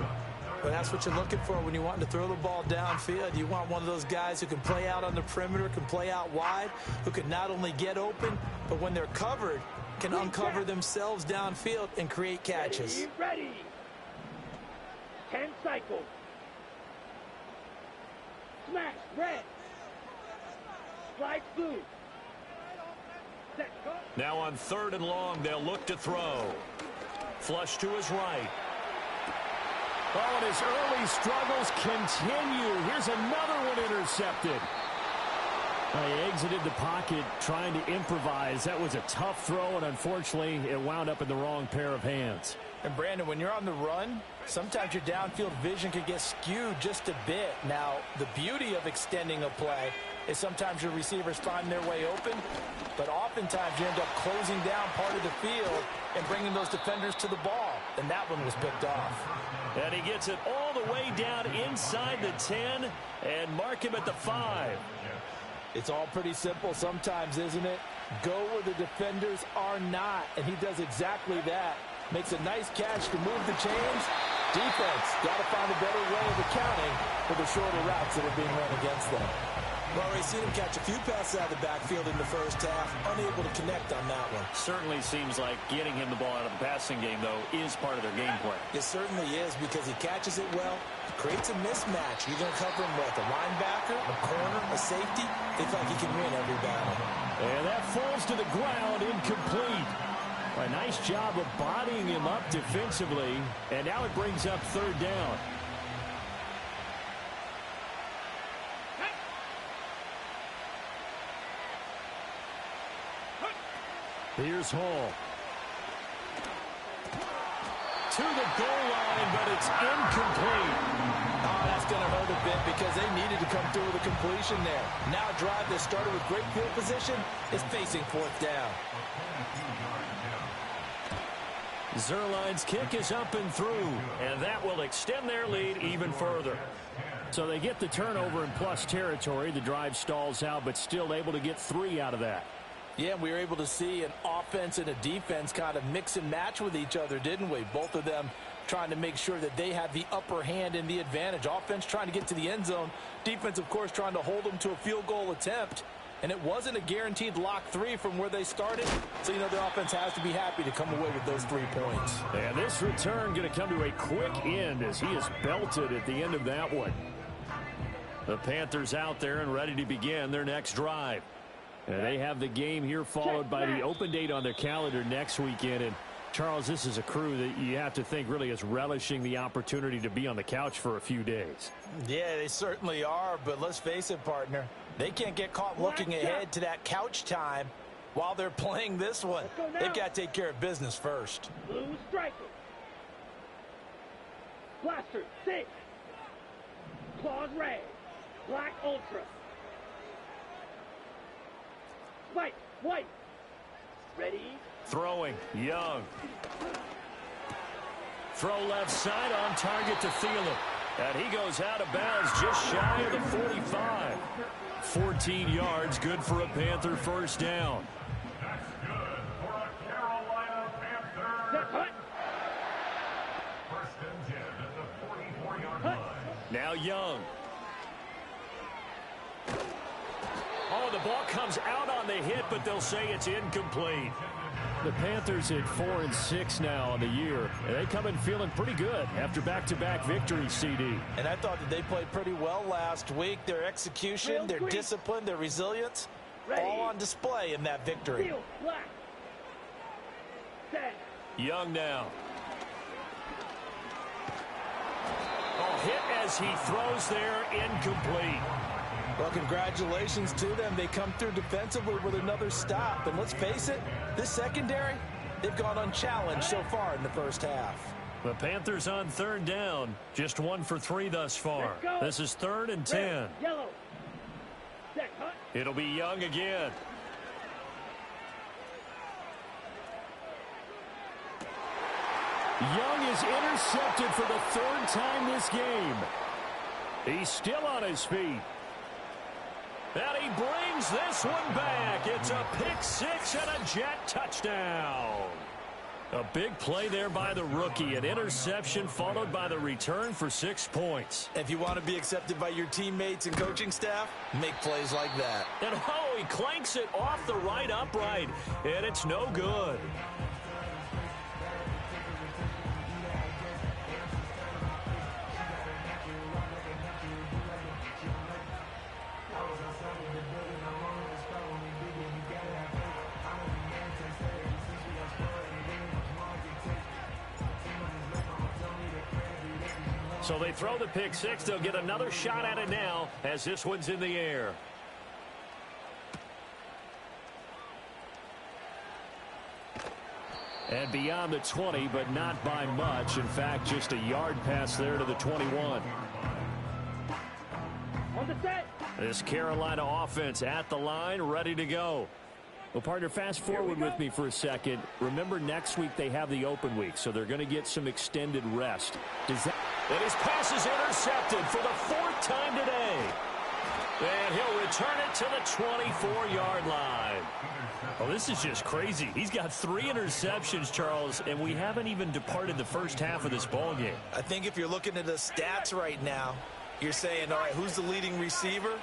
But that's what you're looking for when you want to throw the ball downfield. You want one of those guys who can play out on the perimeter, can play out wide, who can not only get open, but when they're covered, can uncover themselves downfield and create catches. Ready. 10 cycles. Smash, red. Slide blue. Set, go. Now on 3rd and long, they'll look to throw. Flush to his right. Oh, and his early struggles continue. Here's another one intercepted. He exited the pocket trying to improvise. That was a tough throw, and unfortunately, it wound up in the wrong pair of hands. And, Brandon, when you're on the run, sometimes your downfield vision can get skewed just a bit. Now, the beauty of extending a play is sometimes your receivers find their way open, but oftentimes you end up closing down part of the field and bringing those defenders to the ball. And that one was picked off. And he gets it all the way down inside the 10 and mark him at the 5. It's all pretty simple sometimes, isn't it? Go where the defenders are not, and he does exactly that. Makes a nice catch to move the chains. Defense got to find a better way of accounting for the shorter routes that are being run against them. Well, we've seen him catch a few passes out of the backfield in the first half, unable to connect on that one. Certainly seems like getting him the ball out of the passing game, though, is part of their game plan. It certainly is, because he catches it well, creates a mismatch. You're going to cover him with a linebacker, a corner, a safety. They feel like he can win every battle. And that falls to the ground, incomplete. A nice job of bodying him up defensively, and now it brings up 3rd down. Here's Hall. To the goal line, but it's incomplete. Oh, that's going to hurt a bit because they needed to come through with a completion there. Now a drive that started with great field position is facing 4th down. Zerline's kick is up and through, and that will extend their lead even further. So they get the turnover in plus territory. The drive stalls out, but still able to get 3 out of that. Yeah, we were able to see an offense and a defense kind of mix and match with each other, didn't we? Both of them trying to make sure that they have the upper hand and the advantage. Offense trying to get to the end zone. Defense, of course, trying to hold them to a field goal attempt. And it wasn't a guaranteed lock 3 from where they started. So, the offense has to be happy to come away with those 3 points. And this return going to come to a quick end as he is belted at the end of that one. The Panthers out there and ready to begin their next drive. And they have the game here followed by the open date on their calendar next weekend. And, Charles, this is a crew that you have to think really is relishing the opportunity to be on the couch for a few days. Yeah, they certainly are. But let's face it, partner. They can't get caught looking ahead to that couch time while they're playing this one. They've got to take care of business first. Blue striker. Blaster 6. Claws red. Black ultra. Spike white. Ready. Throwing. Young. Throw left side on target to Thielen. And he goes out of bounds just shy of the 45. 14 yards, good for a Panther first down. That's good for a Carolina Panther. First and 10 at the 44-yard line. Now Young. Oh, the ball comes out on the hit, but they'll say it's incomplete. The Panthers at 4-6 now on the year. And they come in feeling pretty good after back-to-back victories, CD. And I thought that they played pretty well last week. Their execution, their discipline, their resilience, all on display in that victory. Young now. Oh, hit as he throws there, incomplete. Well, congratulations to them. They come through defensively with another stop. And let's face it, this secondary, They've gone unchallenged so far in the first half. The Panthers on third down. Just 1 for 3 thus far. This is 3rd and 10. Red, yellow. Set, cut. It'll be Young again. Young is intercepted for the 3rd time this game. He's still on his feet. And he brings this one back. It's a pick 6 and a Jet touchdown. A big play there by the rookie. An interception followed by the return for 6 points. If you want to be accepted by your teammates and coaching staff, make plays like that. And oh, he clanks it off the right upright. And it's no good. So they throw the pick 6. They'll get another shot at it now as this one's in the air. And beyond the 20, but not by much. In fact, just a yard pass there to the 21. On the set. This Carolina offense at the line, ready to go. Well, partner, fast forward with me for a second. Remember, next week they have the open week, so they're going to get some extended rest. And his pass is intercepted for the 4th time today. And he'll return it to the 24-yard line. Oh, this is just crazy. He's got 3 interceptions, Charles, and we haven't even departed the first half of this ballgame. I think if you're looking at the stats right now, you're saying, all right, who's the leading receiver?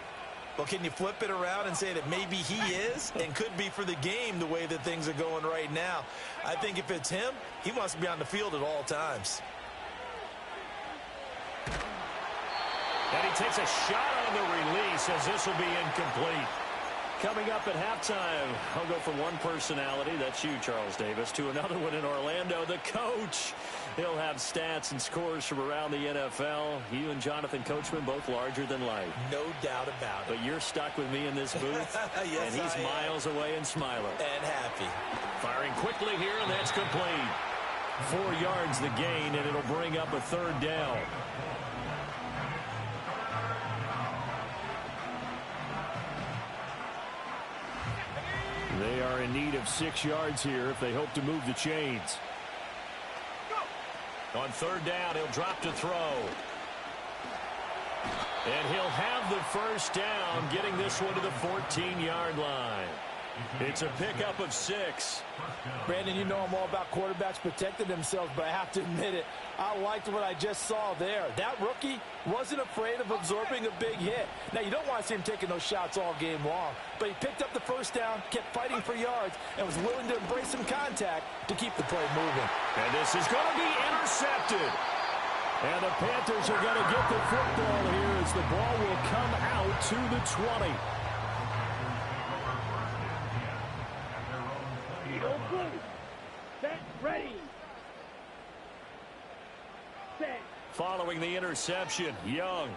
Well, can you flip it around and say that maybe he is and could be for the game the way that things are going right now? I think if it's him, he wants to be on the field at all times. And he takes a shot on the release as this will be incomplete. Coming up at halftime, I'll go from one personality, that's you, Charles Davis, to another one in Orlando, the coach. He'll have stats and scores from around the NFL. You and Jonathan Coachman both larger than life. No doubt about it. But you're stuck with me in this booth, yes, and he's miles away and smiling. And happy. Firing quickly here, and that's complete. 4 yards the gain, and it'll bring up a 3rd down. They are in need of 6 yards here if they hope to move the chains. On 3rd down, he'll drop to throw. And he'll have the first down, getting this one to the 14-yard line. It's a pickup of 6. Brandon, you know I'm all about quarterbacks protecting themselves, but I have to admit it. I liked what I just saw there. That rookie wasn't afraid of absorbing a big hit. Now, you don't want to see him taking those shots all game long, but he picked up the first down, kept fighting for yards, and was willing to embrace some contact to keep the play moving. And this is going to be intercepted. And the Panthers are going to get the football here as the ball will come out to the 20. Eagle blue. Set, ready. Set. Following the interception, Young.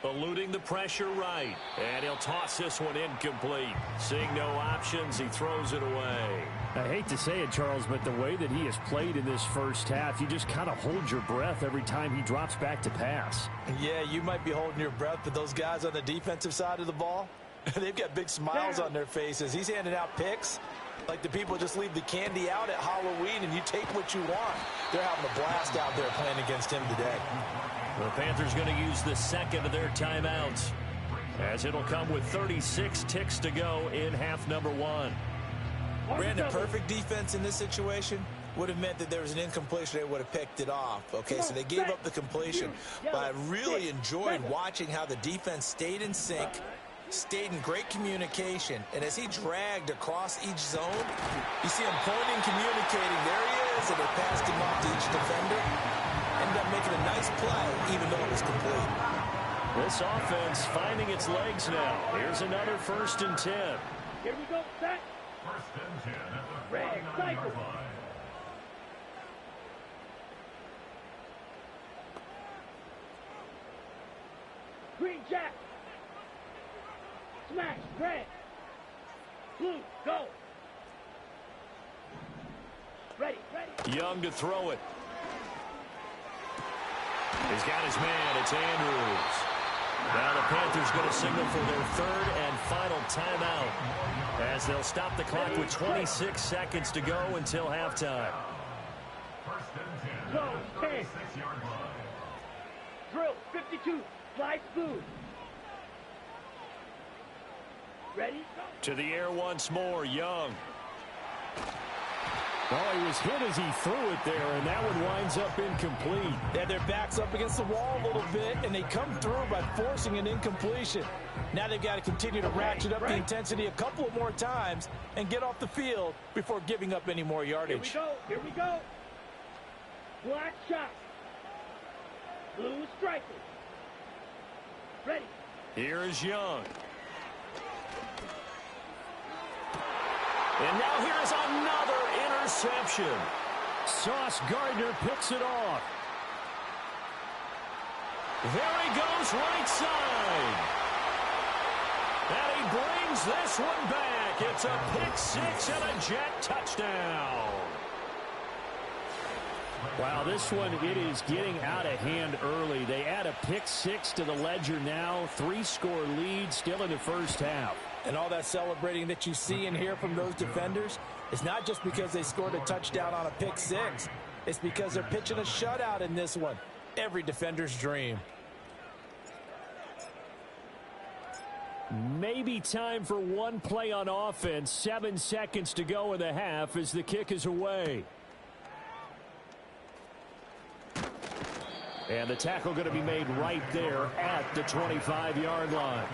Eluding the pressure right. And he'll toss this one incomplete. Seeing no options, he throws it away. I hate to say it, Charles, but the way that he has played in this first half, you just kind of hold your breath every time he drops back to pass. Yeah, you might be holding your breath, but those guys on the defensive side of the ball, they've got big smiles on their faces. He's handing out picks like the people just leave the candy out at Halloween and you take what you want. They're having a blast out there playing against him today. The Panthers going to use the second of their timeouts as it'll come with 36 ticks to go in half number 1. Brandon, perfect defense in this situation would have meant that there was an incompletion. They would have picked it off. Okay, so they gave up the completion. But I really enjoyed watching how the defense stayed in sync, stayed in great communication, and as he dragged across each zone, you see him pointing, communicating. There he is, and they passed him off to each defender. Ended up making a nice play, even though it was complete. This offense finding its legs now. Here's another 1st and 10. Here we go, set. 1st and 10 at the Red, 49-yard cycle. line. Green jack. Smash, red. Blue, go. Young to throw it. He's got his man. It's Andrews. Now the Panthers going to signal for their third and final timeout as they'll stop the clock with 26 seconds to go until halftime. Go, 10. Drill, 52. Slide smooth. Ready? To the air once more, Young. Well, he was hit as he threw it there, and that one winds up incomplete. They had their backs up against the wall a little bit, and they come through by forcing an incompletion. Now they've got to continue to ratchet up the intensity a couple of more times and get off the field before giving up any more yardage. Here we go. Here we go. Black shot. Blue striker. Ready. Here is Young. And now here's another interception. Sauce Gardner picks it off. There he goes, right side. And he brings this one back. It's a pick six and a Jet touchdown. Wow, this one, it is getting out of hand early. They add a pick six to the ledger now. 3-score lead still in the first half. And all that celebrating that you see and hear from those defenders is not just because they scored a touchdown on a pick six. It's because they're pitching a shutout in this one. Every defender's dream. Maybe time for one play on offense. 7 seconds to go in the half as the kick is away. And the tackle going to be made right there at the 25-yard line.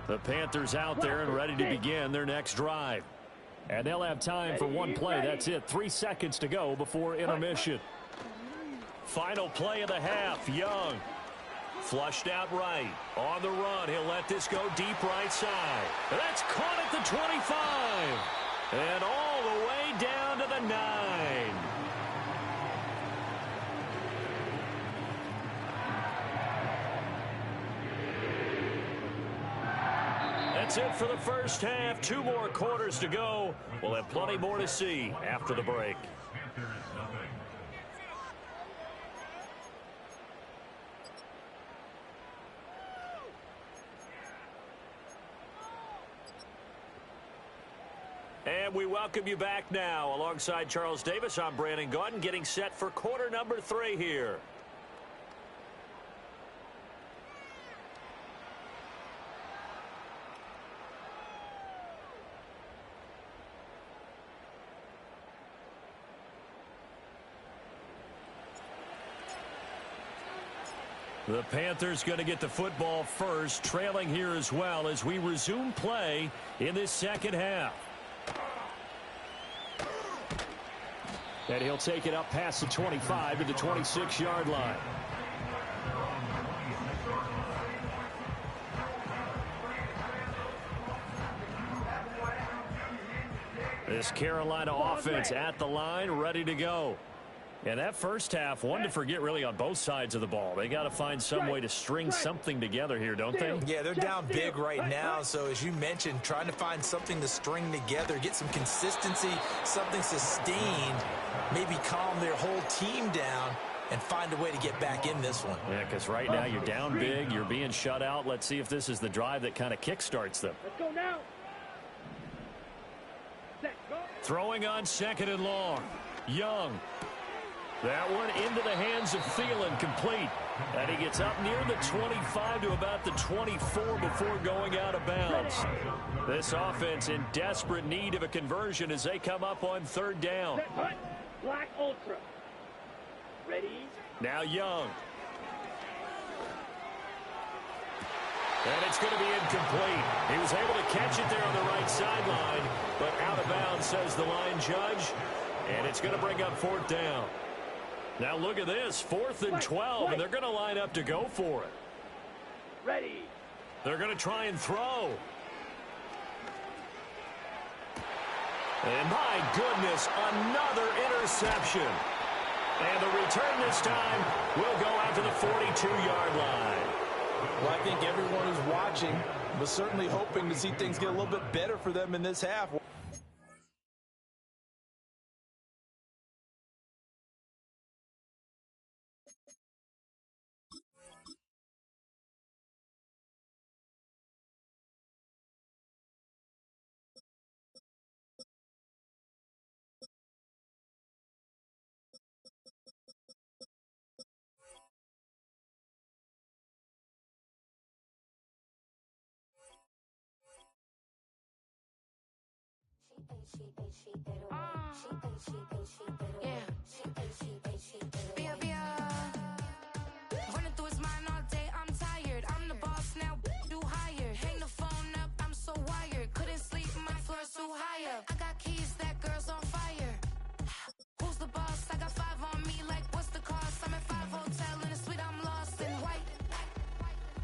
The Panthers out there and ready to begin their next drive. And they'll have time for one play. That's it. 3 seconds to go before intermission. Final play of the half. Young. Flushed out right. On the run. He'll let this go deep right side. That's caught at the 25. And all the way down to the 9. That's it for the first half. 2 more quarters to go. We'll have plenty more to see after the break. And we welcome you back now. Alongside Charles Davis, I'm Brandon Gaudin, getting set for quarter number 3 here. The Panthers going to get the football first, trailing here as well as we resume play in this second half. And he'll take it up past the 25 to the 26-yard line. This Carolina offense at the line, ready to go. And that first half, one to forget really on both sides of the ball. They got to find some way to string something together here, don't they? Yeah, they're down big right now. So as you mentioned, trying to find something to string together, get some consistency, something sustained, maybe calm their whole team down and find a way to get back in this one. Yeah, because right now you're down big, you're being shut out. Let's see if this is the drive that kind of kickstarts them. Let's go now. Set, go. Throwing on second and long. Young. That one into the hands of Thielen, complete. And he gets up near the 25 to about the 24 before going out of bounds. This offense in desperate need of a conversion as they come up on third down. Set, hut. Black Ultra. Ready? Now Young. And it's going to be incomplete. He was able to catch it there on the right sideline, but out of bounds, says the line judge. And it's going to bring up fourth down. Now look at this, 4th and 12, and they're going to line up to go for it. Ready. They're going to try and throw. And my goodness, another interception. And the return this time will go out to the 42-yard line. Well, I think everyone who's watching was certainly hoping to see things get a little bit better for them in this half. Running through his mind all day, I'm tired. I'm the boss now, do higher. Hang the phone up, I'm so wired. Couldn't sleep, my floor's too high up. I got keys, that girl's on fire. Who's the boss? I got 5 on me, like what's the cost? I'm at 5 hotel in a suite, I'm lost in white.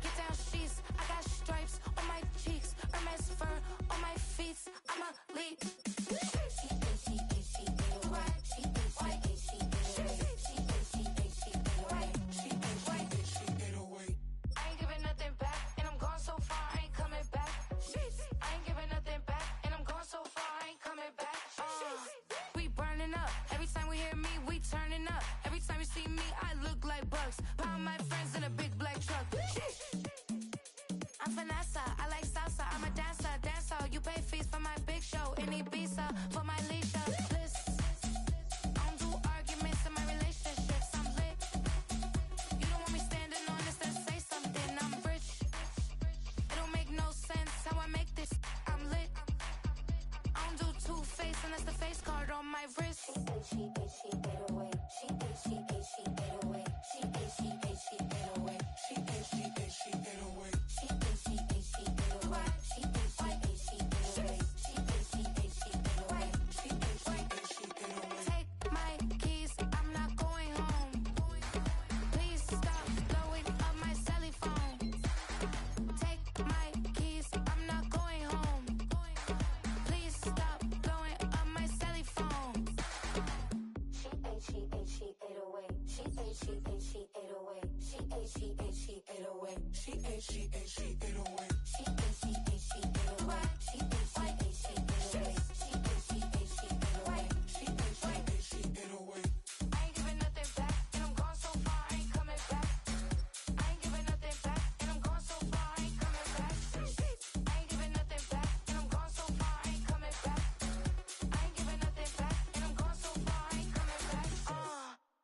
Get down sheets, I got stripes on my cheeks. Hermes fur on my feet, I'm a lead. Pound my friends in a big black truck. I'm Vanessa, I like salsa. I'm a dancer. You pay fees for my big show. Any visa for my leisure. This, I don't do arguments in my relationships. I'm lit. You don't want me standing on this and say something. I'm rich. It don't make no sense how I make this. I'm lit. I don't do two-face unless the face card on my wrist. She get away. She get away. Take my keys, I'm not going home. Please stop blowing up my celly phone. Take my keys, I'm not going home. Please stop blowing up my celly phone. She ate away. She ate away. She ate away.